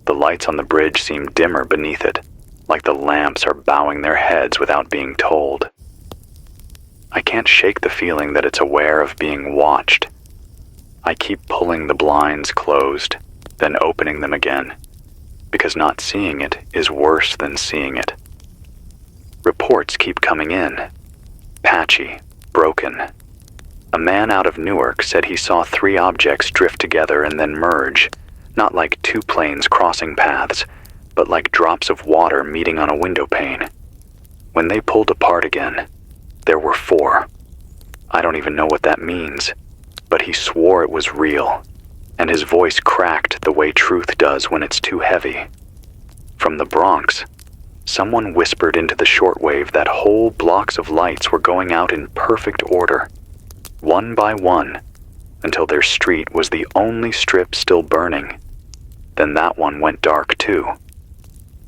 Speaker 1: The lights on the bridge seem dimmer beneath it, like the lamps are bowing their heads without being told. I can't shake the feeling that it's aware of being watched. I keep pulling the blinds closed, then opening them again, because not seeing it is worse than seeing it. Reports keep coming in, patchy, broken. A man out of Newark said he saw 3 objects drift together and then merge, not like 2 planes crossing paths, but like drops of water meeting on a window pane. When they pulled apart again, there were 4. I don't even know what that means, but he swore it was real, and his voice cracked the way truth does when it's too heavy. From the Bronx, someone whispered into the shortwave that whole blocks of lights were going out in perfect order, one by one, until their street was the only strip still burning. Then that one went dark too.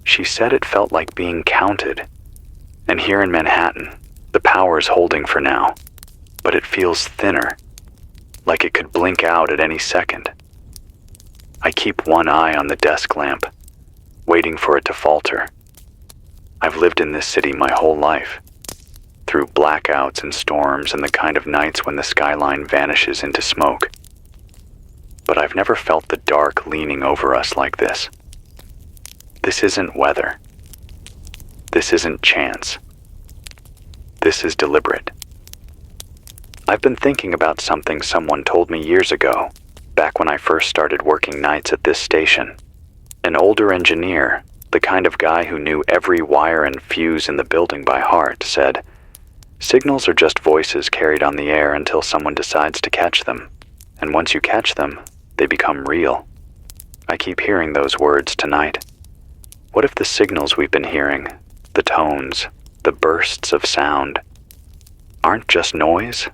Speaker 1: She said it felt like being counted. And here in Manhattan, the power's holding for now, but it feels thinner, like it could blink out at any second. I keep one eye on the desk lamp, waiting for it to falter. I've lived in this city my whole life, through blackouts and storms and the kind of nights when the skyline vanishes into smoke. But I've never felt the dark leaning over us like this. This isn't weather. This isn't chance. This is deliberate. I've been thinking about something someone told me years ago, back when I first started working nights at this station. An older engineer, the kind of guy who knew every wire and fuse in the building by heart, said, "Signals are just voices carried on the air until someone decides to catch them. And once you catch them, they become real." I keep hearing those words tonight. What if the signals we've been hearing, the tones, the bursts of sound, aren't just noise?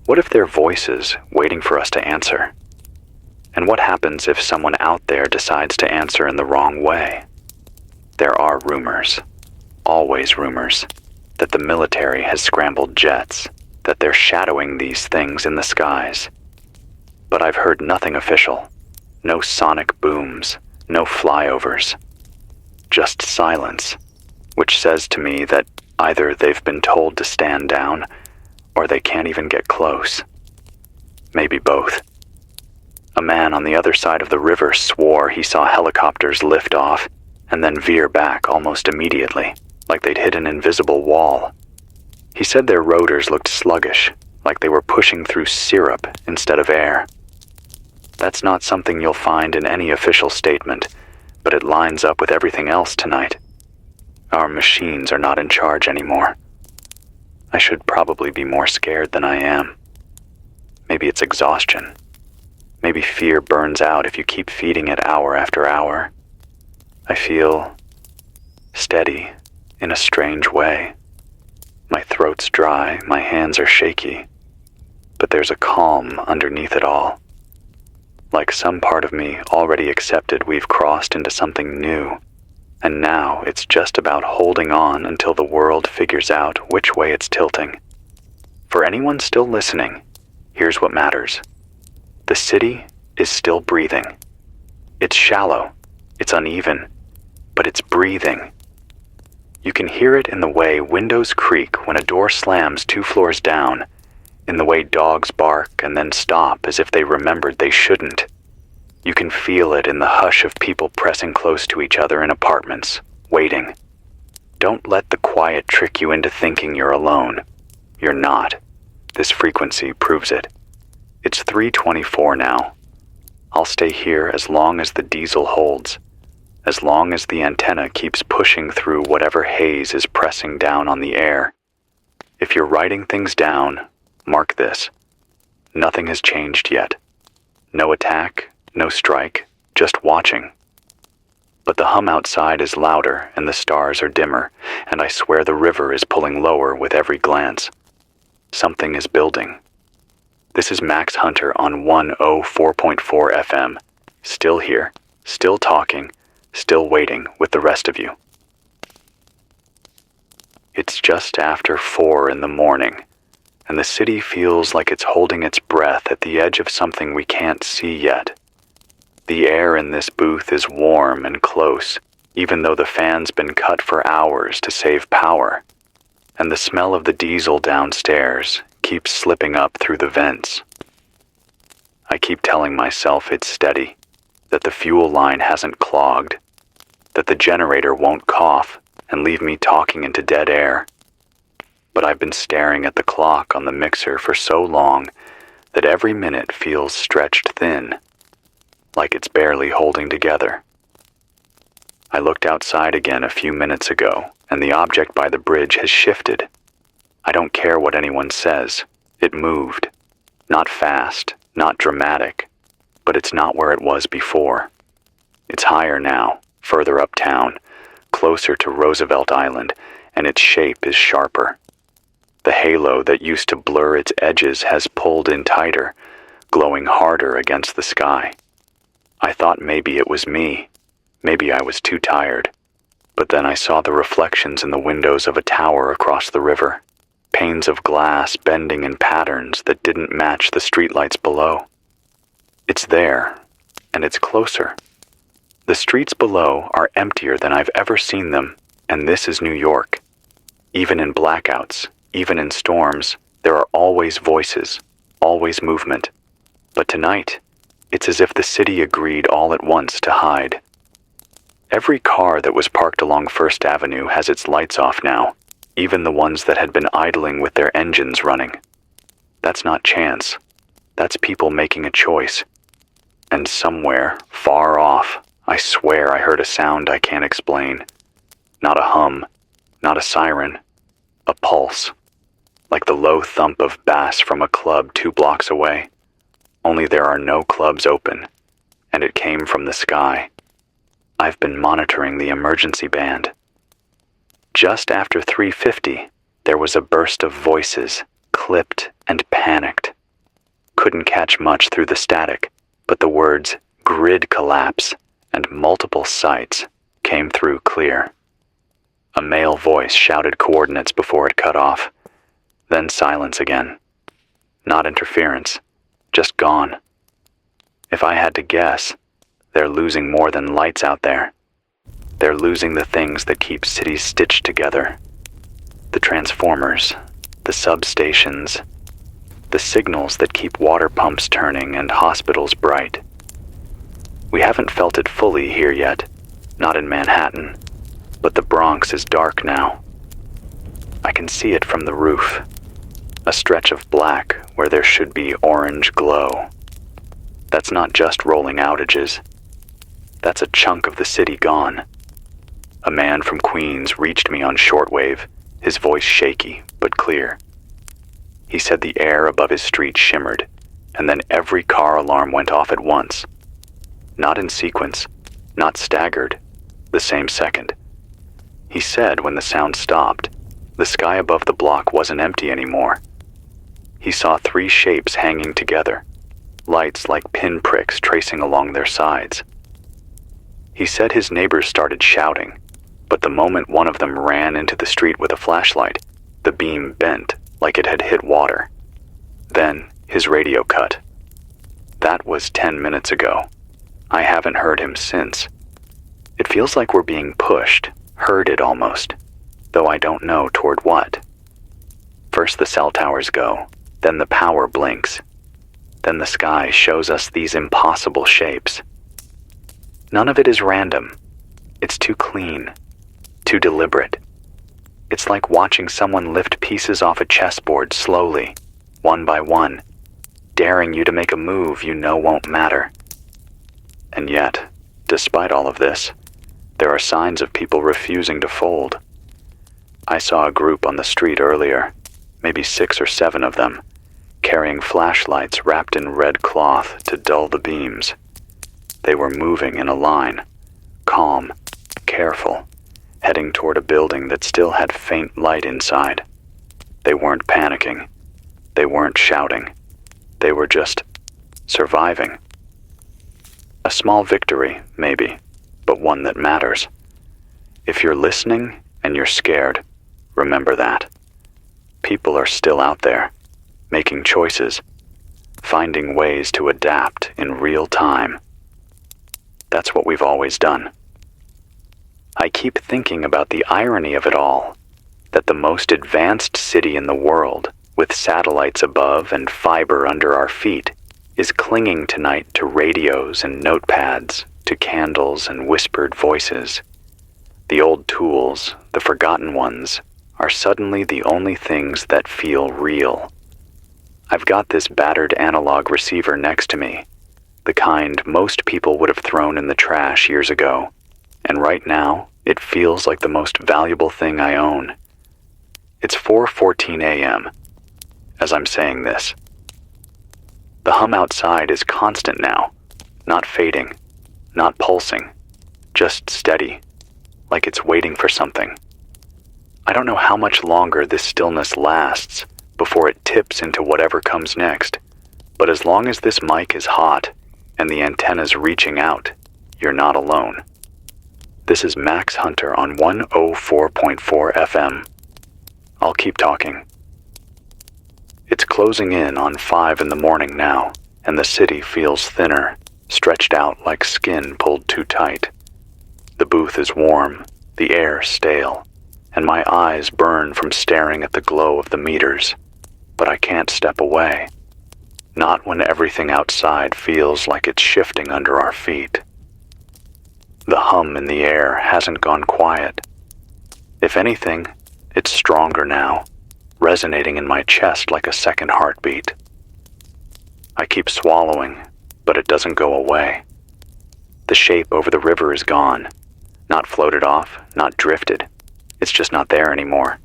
Speaker 1: What if they're voices waiting for us to answer? And what happens if someone out there decides to answer in the wrong way? There are rumors, always rumors, that the military has scrambled jets, that they're shadowing these things in the skies. But I've heard nothing official, no sonic booms, no flyovers, just silence, which says to me that either they've been told to stand down, or they can't even get close. Maybe both. A man on the other side of the river swore he saw helicopters lift off and then veer back almost immediately, like they'd hit an invisible wall. He said their rotors looked sluggish, like they were pushing through syrup instead of air. That's not something you'll find in any official statement, but it lines up with everything else tonight. Our machines are not in charge anymore. I should probably be more scared than I am. Maybe it's exhaustion. Maybe fear burns out if you keep feeding it hour after hour. I feel steady in a strange way. My throat's dry, my hands are shaky, but there's a calm underneath it all. Like some part of me already accepted we've crossed into something new, and now it's just about holding on until the world figures out which way it's tilting. For anyone still listening, here's what matters. The city is still breathing. It's shallow, it's uneven, but it's breathing. You can hear it in the way windows creak when a door slams 2 floors down, in the way dogs bark and then stop as if they remembered they shouldn't. You can feel it in the hush of people pressing close to each other in apartments, waiting. Don't let the quiet trick you into thinking you're alone. You're not. This frequency proves it. It's 3:24 now. I'll stay here as long as the diesel holds. as long as the antenna keeps pushing through whatever haze is pressing down on the air. If you're writing things down, mark this. Nothing has changed yet. No attack, no strike, just watching. But the hum outside is louder and the stars are dimmer, and I swear the river is pulling lower with every glance. Something is building. This is Max Hunter on 104.4 FM. Still here, still talking, still waiting with the rest of you. It's just after 4 in the morning, and the city feels like it's holding its breath at the edge of something we can't see yet. The air in this booth is warm and close, even though the fan's been cut for hours to save power, and the smell of the diesel downstairs keeps slipping up through the vents. I keep telling myself it's steady, that the fuel line hasn't clogged, that the generator won't cough and leave me talking into dead air. But I've been staring at the clock on the mixer for so long that every minute feels stretched thin, like it's barely holding together. I looked outside again a few minutes ago, and the object by the bridge has shifted. I don't care what anyone says. It moved. Not fast, not dramatic, but it's not where it was before. It's higher now, further uptown, closer to Roosevelt Island, and its shape is sharper. The halo that used to blur its edges has pulled in tighter, glowing harder against the sky. I thought maybe it was me. Maybe I was too tired. But then I saw the reflections in the windows of a tower across the river, panes of glass bending in patterns that didn't match the streetlights below. It's there, and it's closer. The streets below are emptier than I've ever seen them, and this is New York. Even in blackouts, even in storms, there are always voices, always movement. But tonight, it's as if the city agreed all at once to hide. Every car that was parked along First Avenue has its lights off now, even the ones that had been idling with their engines running. That's not chance. That's people making a choice. And somewhere, far off, I swear I heard a sound I can't explain. Not a hum, not a siren, a pulse, like the low thump of bass from a club 2 blocks away. Only there are no clubs open, and it came from the sky. I've been monitoring the emergency band. Just after 3:50, there was a burst of voices, clipped and panicked. Couldn't catch much through the static, but the words grid collapse and multiple sites came through clear. A male voice shouted coordinates before it cut off, then silence again. Not interference, just gone. If I had to guess, they're losing more than lights out there. They're losing the things that keep cities stitched together. The transformers, the substations, the signals that keep water pumps turning and hospitals bright. We haven't felt it fully here yet, not in Manhattan, but the Bronx is dark now. I can see it from the roof, a stretch of black where there should be orange glow. That's not just rolling outages. That's a chunk of the city gone. A man from Queens reached me on shortwave, his voice shaky but clear. He said the air above his street shimmered, and then every car alarm went off at once. Not in sequence, not staggered, the same second. He said when the sound stopped, the sky above the block wasn't empty anymore. He saw 3 shapes hanging together, lights like pinpricks tracing along their sides. He said his neighbors started shouting, but the moment one of them ran into the street with a flashlight, the beam bent like it had hit water. Then his radio cut. That was 10 minutes ago. I haven't heard him since. It feels like we're being pushed, herded almost, though I don't know toward what. First the cell towers go, then the power blinks. Then the sky shows us these impossible shapes. None of it is random. It's too clean, too deliberate. It's like watching someone lift pieces off a chessboard slowly, one by one, daring you to make a move you know won't matter. And yet, despite all of this, There are signs of people refusing to fold. I saw a group on the street earlier, maybe 6 or 7 of them, carrying flashlights wrapped in red cloth to dull the beams. They were moving in a line, calm, careful, heading toward a building that still had faint light inside. They weren't panicking. They weren't shouting. They were just surviving. A small victory, maybe, but one that matters. If you're listening and you're scared, remember that. People are still out there, making choices, finding ways to adapt in real time. That's what we've always done. I keep thinking about the irony of it all, that the most advanced city in the world, with satellites above and fiber under our feet, is clinging tonight to radios and notepads, to candles and whispered voices. The old tools, the forgotten ones, are suddenly the only things that feel real. I've got this battered analog receiver next to me, the kind most people would have thrown in the trash years ago, and right now it feels like the most valuable thing I own. It's 4:14 a.m. as I'm saying this. The hum outside is constant now, not fading, not pulsing, just steady, like it's waiting for something. I don't know how much longer this stillness lasts before it tips into whatever comes next, but as long as this mic is hot and the antenna's reaching out, you're not alone. This is Max Hunter on 104.4 FM. I'll keep talking. It's closing in on 5 in the morning now, and the city feels thinner, stretched out like skin pulled too tight. The booth is warm, the air stale, and my eyes burn from staring at the glow of the meters, but I can't step away. Not when everything outside feels like it's shifting under our feet. The hum in the air hasn't gone quiet. If anything, it's stronger now, resonating in my chest like a second heartbeat. I keep swallowing, but it doesn't go away. The shape over the river is gone, not floated off, not drifted. It's just not there anymore.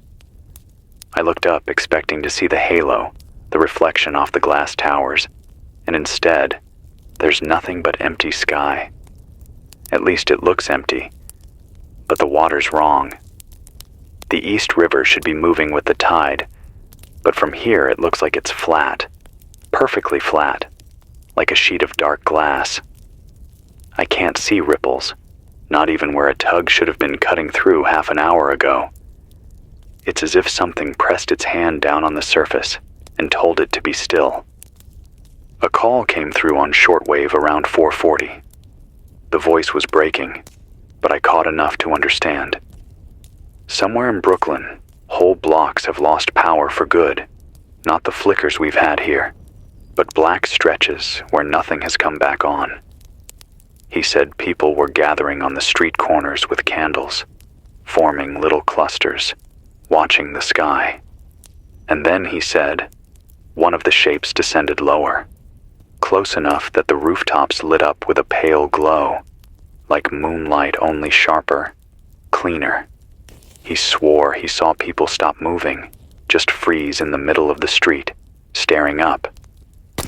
Speaker 1: I looked up expecting to see the halo, the reflection off the glass towers, and instead, there's nothing but empty sky. At least it looks empty, but the water's wrong. The East River should be moving with the tide, but from here it looks like it's flat, perfectly flat, like a sheet of dark glass. I can't see ripples, not even where a tug should have been cutting through half an hour ago. It's as if something pressed its hand down on the surface and told it to be still. A call came through on shortwave around 4:40. The voice was breaking, but I caught enough to understand. Somewhere in Brooklyn, whole blocks have lost power for good. Not the flickers we've had here, but black stretches where nothing has come back on. He said people were gathering on the street corners with candles, forming little clusters, watching the sky. And then he said, one of the shapes descended lower, close enough that the rooftops lit up with a pale glow, like moonlight only sharper, cleaner. He swore he saw people stop moving, just freeze in the middle of the street, staring up.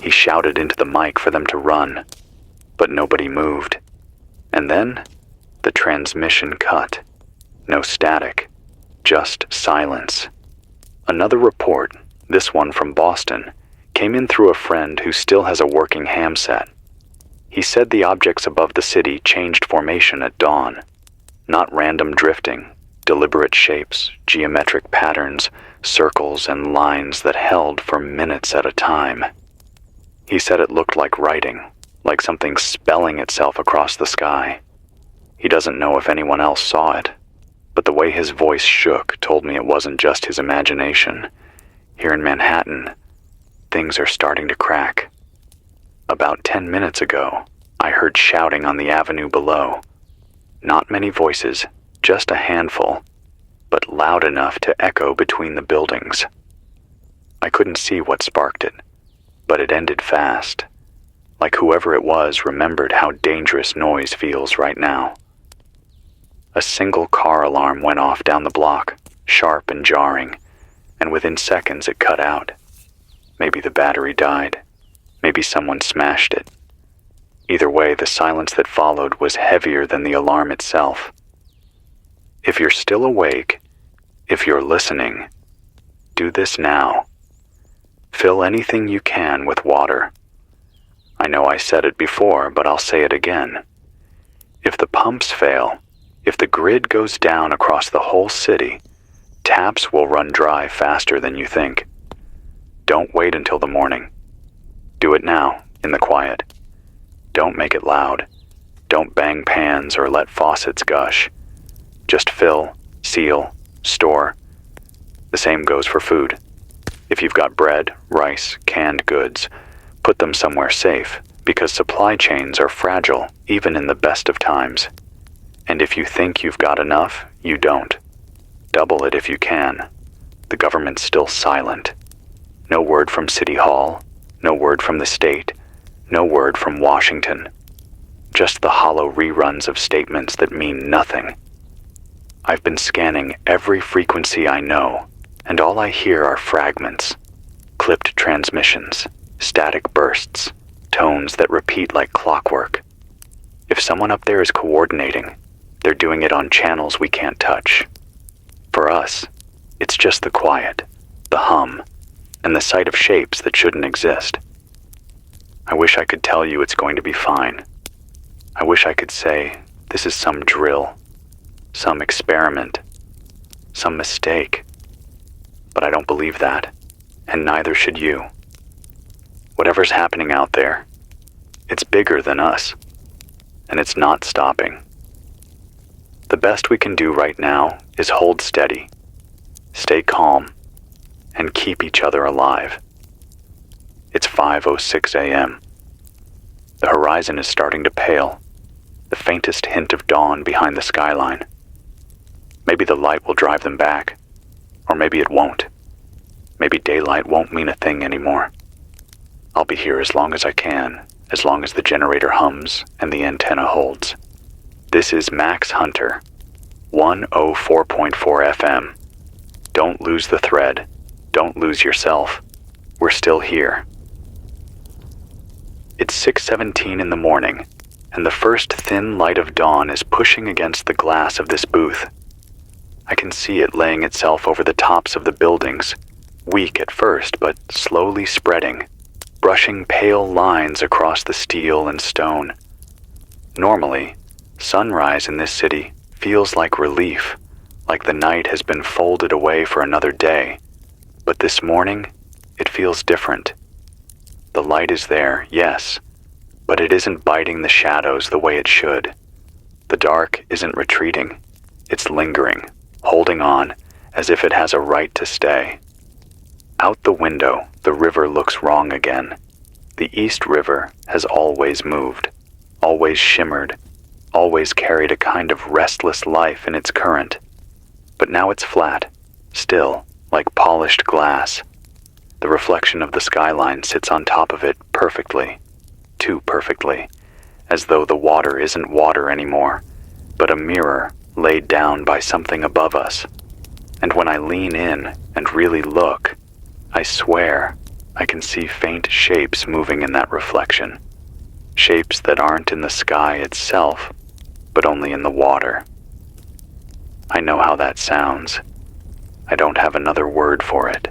Speaker 1: He shouted into the mic for them to run, but nobody moved. And then, the transmission cut. No static, just silence. Another report, this one from Boston, came in through a friend who still has a working ham set. He said the objects above the city changed formation at dawn. Not random drifting, deliberate shapes, geometric patterns, circles and lines that held for minutes at a time. He said it looked like writing, like something spelling itself across the sky. He doesn't know if anyone else saw it, but the way his voice shook told me it wasn't just his imagination. Here in Manhattan, things are starting to crack. About 10 minutes ago, I heard shouting on the avenue below. Not many voices, just a handful, but loud enough to echo between the buildings. I couldn't see what sparked it, but it ended fast, like whoever it was remembered how dangerous noise feels right now. A single car alarm went off down the block, sharp and jarring, and within seconds it cut out. Maybe the battery died. Maybe someone smashed it. Either way, the silence that followed was heavier than the alarm itself. If you're still awake, if you're listening, do this now. Fill anything you can with water. I know I said it before, but I'll say it again. If the pumps fail, if the grid goes down across the whole city, taps will run dry faster than you think. Don't wait until the morning. Do it now, in the quiet. Don't make it loud. Don't bang pans or let faucets gush. Just fill, seal, store. The same goes for food. If you've got bread, rice, canned goods, put them somewhere safe, because supply chains are fragile even in the best of times. And if you think you've got enough, you don't. Double it if you can. The government's still silent. No word from City Hall, no word from the state, no word from Washington. Just the hollow reruns of statements that mean nothing. I've been scanning every frequency I know, and all I hear are fragments, clipped transmissions, static bursts, tones that repeat like clockwork. If someone up there is coordinating, they're doing it on channels we can't touch. For us, it's just the quiet, the hum, and the sight of shapes that shouldn't exist. I wish I could tell you it's going to be fine. I wish I could say this is some drill, some experiment, some mistake. But I don't believe that, and neither should you. Whatever's happening out there, it's bigger than us, and it's not stopping. The best we can do right now is hold steady, stay calm, and keep each other alive. It's 5:06 a.m. The horizon is starting to pale, the faintest hint of dawn behind the skyline. Maybe the light will drive them back, or maybe it won't. Maybe daylight won't mean a thing anymore. I'll be here as long as I can, as long as the generator hums and the antenna holds. This is Max Hunter, 104.4 FM. Don't lose the thread. Don't lose yourself. We're still here. It's 6:17 in the morning, and the first thin light of dawn is pushing against the glass of this booth. I can see it laying itself over the tops of the buildings, weak at first, but slowly spreading, brushing pale lines across the steel and stone. Normally, sunrise in this city feels like relief, like the night has been folded away for another day. But this morning, it feels different. The light is there, yes, but it isn't biting the shadows the way it should. The dark isn't retreating. It's lingering, holding on, as if it has a right to stay. Out the window, the river looks wrong again. The East River has always moved, always shimmered, always carried a kind of restless life in its current. But now it's flat, still, like polished glass. The reflection of the skyline sits on top of it perfectly, too perfectly, as though the water isn't water anymore, but a mirror laid down by something above us. And when I lean in and really look, I swear I can see faint shapes moving in that reflection. Shapes that aren't in the sky itself, but only in the water. I know how that sounds. I don't have another word for it.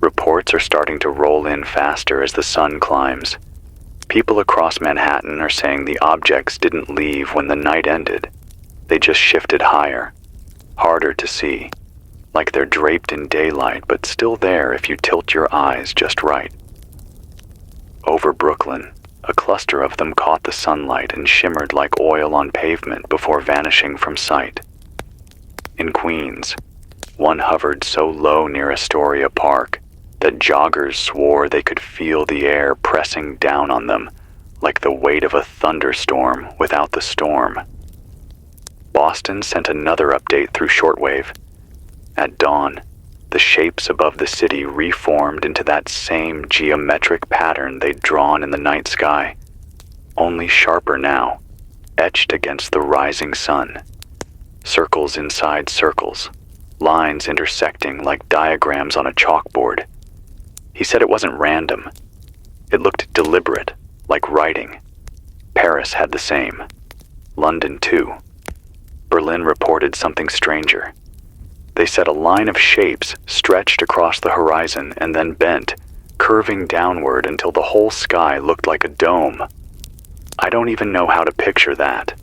Speaker 1: Reports are starting to roll in faster as the sun climbs. People across Manhattan are saying the objects didn't leave when the night ended. They just shifted higher, harder to see, like they're draped in daylight but still there if you tilt your eyes just right. Over Brooklyn, a cluster of them caught the sunlight and shimmered like oil on pavement before vanishing from sight. In Queens, one hovered so low near Astoria Park that joggers swore they could feel the air pressing down on them like the weight of a thunderstorm without the storm. Boston sent another update through shortwave. At dawn, the shapes above the city reformed into that same geometric pattern they'd drawn in the night sky, only sharper now, etched against the rising sun. Circles inside circles, lines intersecting like diagrams on a chalkboard. He said it wasn't random. It looked deliberate, like writing. Paris had the same. London too. Berlin reported something stranger. They said a line of shapes stretched across the horizon and then bent, curving downward until the whole sky looked like a dome. I don't even know how to picture that.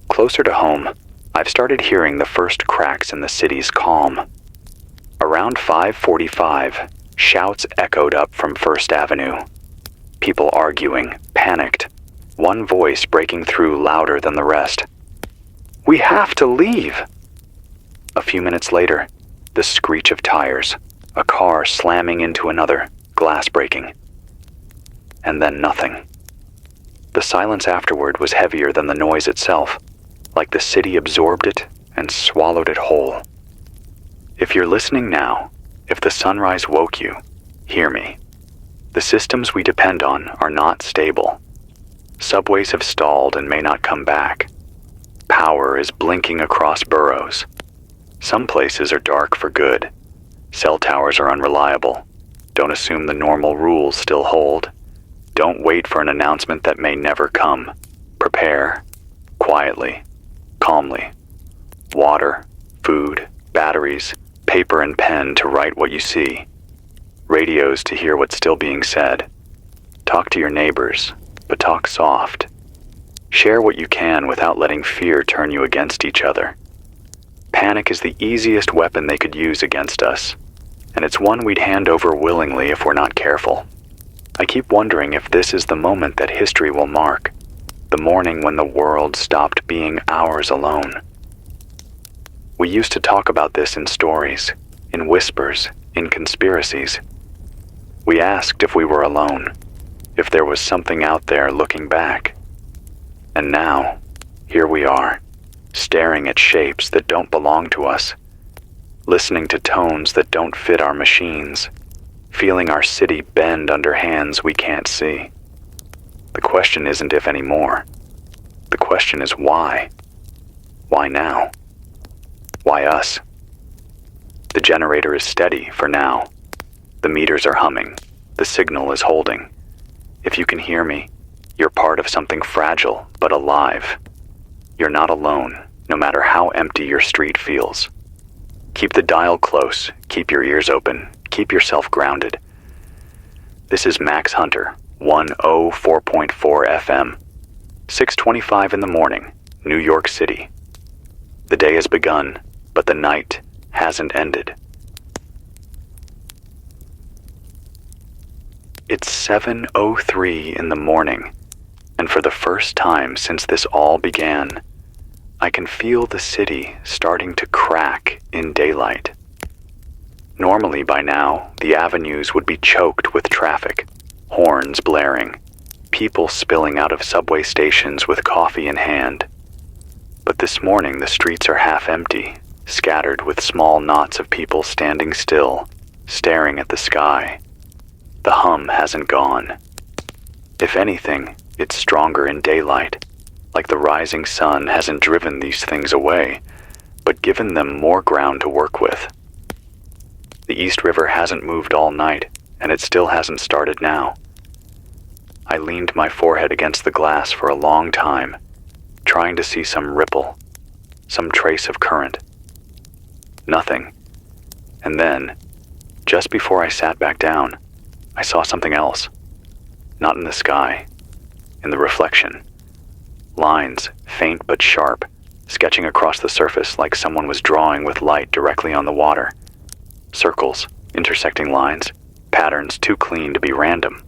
Speaker 1: Closer to home, I've started hearing the first cracks in the city's calm. Around 5:45, shouts echoed up from First Avenue. People arguing, panicked, one voice breaking through louder than the rest. "We have to leave!" A few minutes later, the screech of tires, a car slamming into another, glass breaking. And then nothing. The silence afterward was heavier than the noise itself, like the city absorbed it and swallowed it whole. If you're listening now, if the sunrise woke you, hear me. The systems we depend on are not stable. Subways have stalled and may not come back. Power is blinking across boroughs. Some places are dark for good. Cell towers are unreliable. Don't assume the normal rules still hold. Don't wait for an announcement that may never come. Prepare. Quietly. Calmly. Water, food, batteries, paper and pen to write what you see. Radios to hear what's still being said. Talk to your neighbors, but talk soft. Share what you can without letting fear turn you against each other. Panic is the easiest weapon they could use against us, and it's one we'd hand over willingly if we're not careful. I keep wondering if this is the moment that history will mark, the morning when the world stopped being ours alone. We used to talk about this in stories, in whispers, in conspiracies. We asked if we were alone, if there was something out there looking back. And now, here we are, staring at shapes that don't belong to us, listening to tones that don't fit our machines, feeling our city bend under hands we can't see. The question isn't if anymore. The question is why. Why now? Why us? The generator is steady for now. The meters are humming. The signal is holding. If you can hear me, you're part of something fragile but alive. You're not alone, no matter how empty your street feels. Keep the dial close, keep your ears open, keep yourself grounded. This is Max Hunter, 104.4 FM, 6:25 in the morning, New York City. The day has begun, but the night hasn't ended. It's 7:03 in the morning, and for the first time since this all began, I can feel the city starting to crack in daylight. Normally by now, the avenues would be choked with traffic, horns blaring, people spilling out of subway stations with coffee in hand. But this morning the streets are half empty, scattered with small knots of people standing still, staring at the sky. The hum hasn't gone. If anything, it's stronger in daylight, like the rising sun hasn't driven these things away, but given them more ground to work with. The East River hasn't moved all night, and it still hasn't started now. I leaned my forehead against the glass for a long time, trying to see some ripple, some trace of current. Nothing. And then, just before I sat back down, I saw something else. Not in the sky, in the reflection. Lines, faint but sharp, sketching across the surface like someone was drawing with light directly on the water. Circles, intersecting lines, patterns too clean to be random.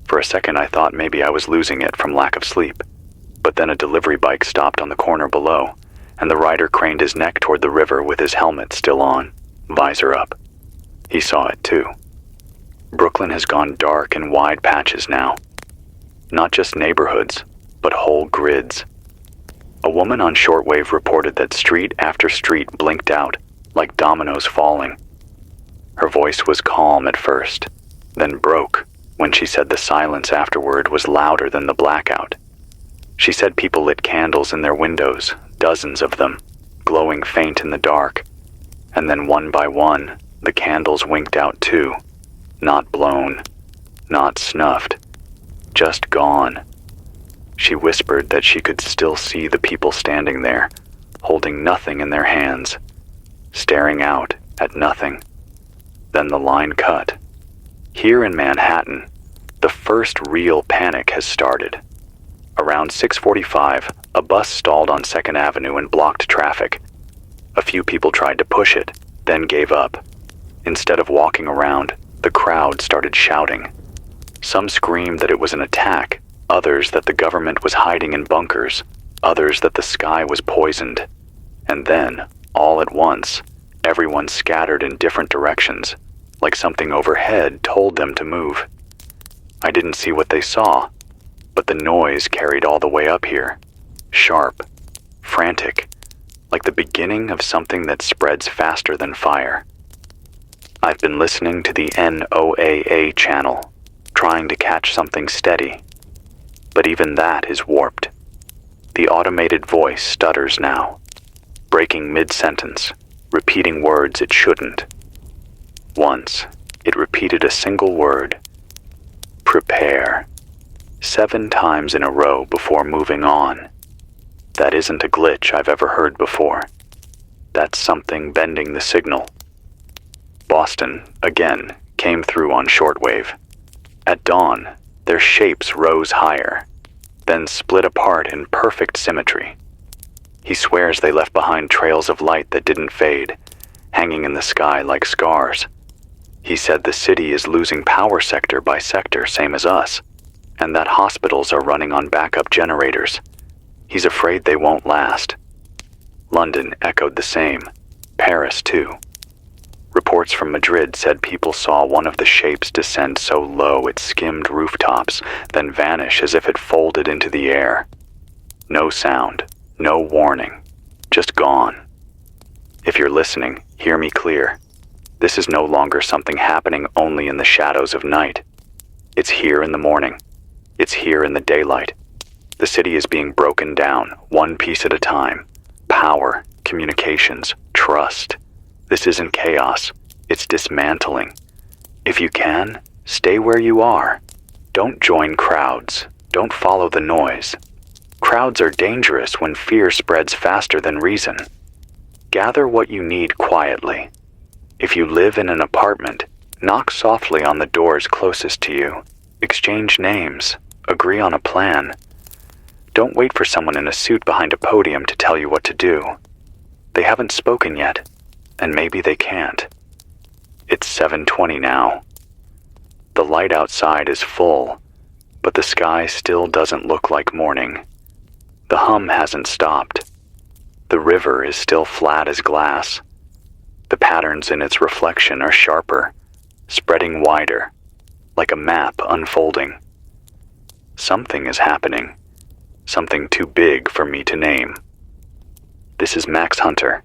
Speaker 1: For a second I thought maybe I was losing it from lack of sleep, but then a delivery bike stopped on the corner below, and the rider craned his neck toward the river with his helmet still on, visor up. He saw it too. Brooklyn has gone dark in wide patches now. Not just neighborhoods, but whole grids. A woman on shortwave reported that street after street blinked out, like dominoes falling. Her voice was calm at first, then broke when she said the silence afterward was louder than the blackout. She said people lit candles in their windows, dozens of them, glowing faint in the dark. And then one by one, the candles winked out too. Not blown, not snuffed, just gone. She whispered that she could still see the people standing there, holding nothing in their hands, staring out at nothing. Then the line cut. Here in Manhattan, the first real panic has started. Around 6:45, a bus stalled on 2nd Avenue and blocked traffic. A few people tried to push it, then gave up. Instead of walking around, the crowd started shouting. Some screamed that it was an attack, others that the government was hiding in bunkers, others that the sky was poisoned. And then, all at once, everyone scattered in different directions, like something overhead told them to move. I didn't see what they saw, but the noise carried all the way up here, sharp, frantic, like the beginning of something that spreads faster than fire. I've been listening to the NOAA channel, trying to catch something steady, but even that is warped. The automated voice stutters now, breaking mid-sentence, repeating words it shouldn't. Once, it repeated a single word, prepare, 7 times in a row before moving on. That isn't a glitch I've ever heard before. That's something bending the signal. Boston, again, came through on shortwave. At dawn, their shapes rose higher, then split apart in perfect symmetry. He swears they left behind trails of light that didn't fade, hanging in the sky like scars. He said the city is losing power sector by sector, same as us, and that hospitals are running on backup generators. He's afraid they won't last. London echoed the same, Paris too. Reports from Madrid said people saw one of the shapes descend so low it skimmed rooftops, then vanish as if it folded into the air. No sound, no warning, just gone. If you're listening, hear me clear. This is no longer something happening only in the shadows of night. It's here in the morning. It's here in the daylight. The city is being broken down, one piece at a time. Power, communications, trust. This isn't chaos. It's dismantling. If you can, stay where you are. Don't join crowds. Don't follow the noise. Crowds are dangerous when fear spreads faster than reason. Gather what you need quietly. If you live in an apartment, knock softly on the doors closest to you. Exchange names. Agree on a plan. Don't wait for someone in a suit behind a podium to tell you what to do. They haven't spoken yet, and maybe they can't. It's 7:20 now. The light outside is full, but the sky still doesn't look like morning. The hum hasn't stopped. The river is still flat as glass. The patterns in its reflection are sharper, spreading wider, like a map unfolding. Something is happening, something too big for me to name. This is Max Hunter,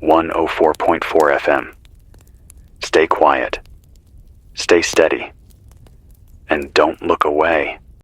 Speaker 1: 104.4 FM. Stay quiet, stay steady, and don't look away.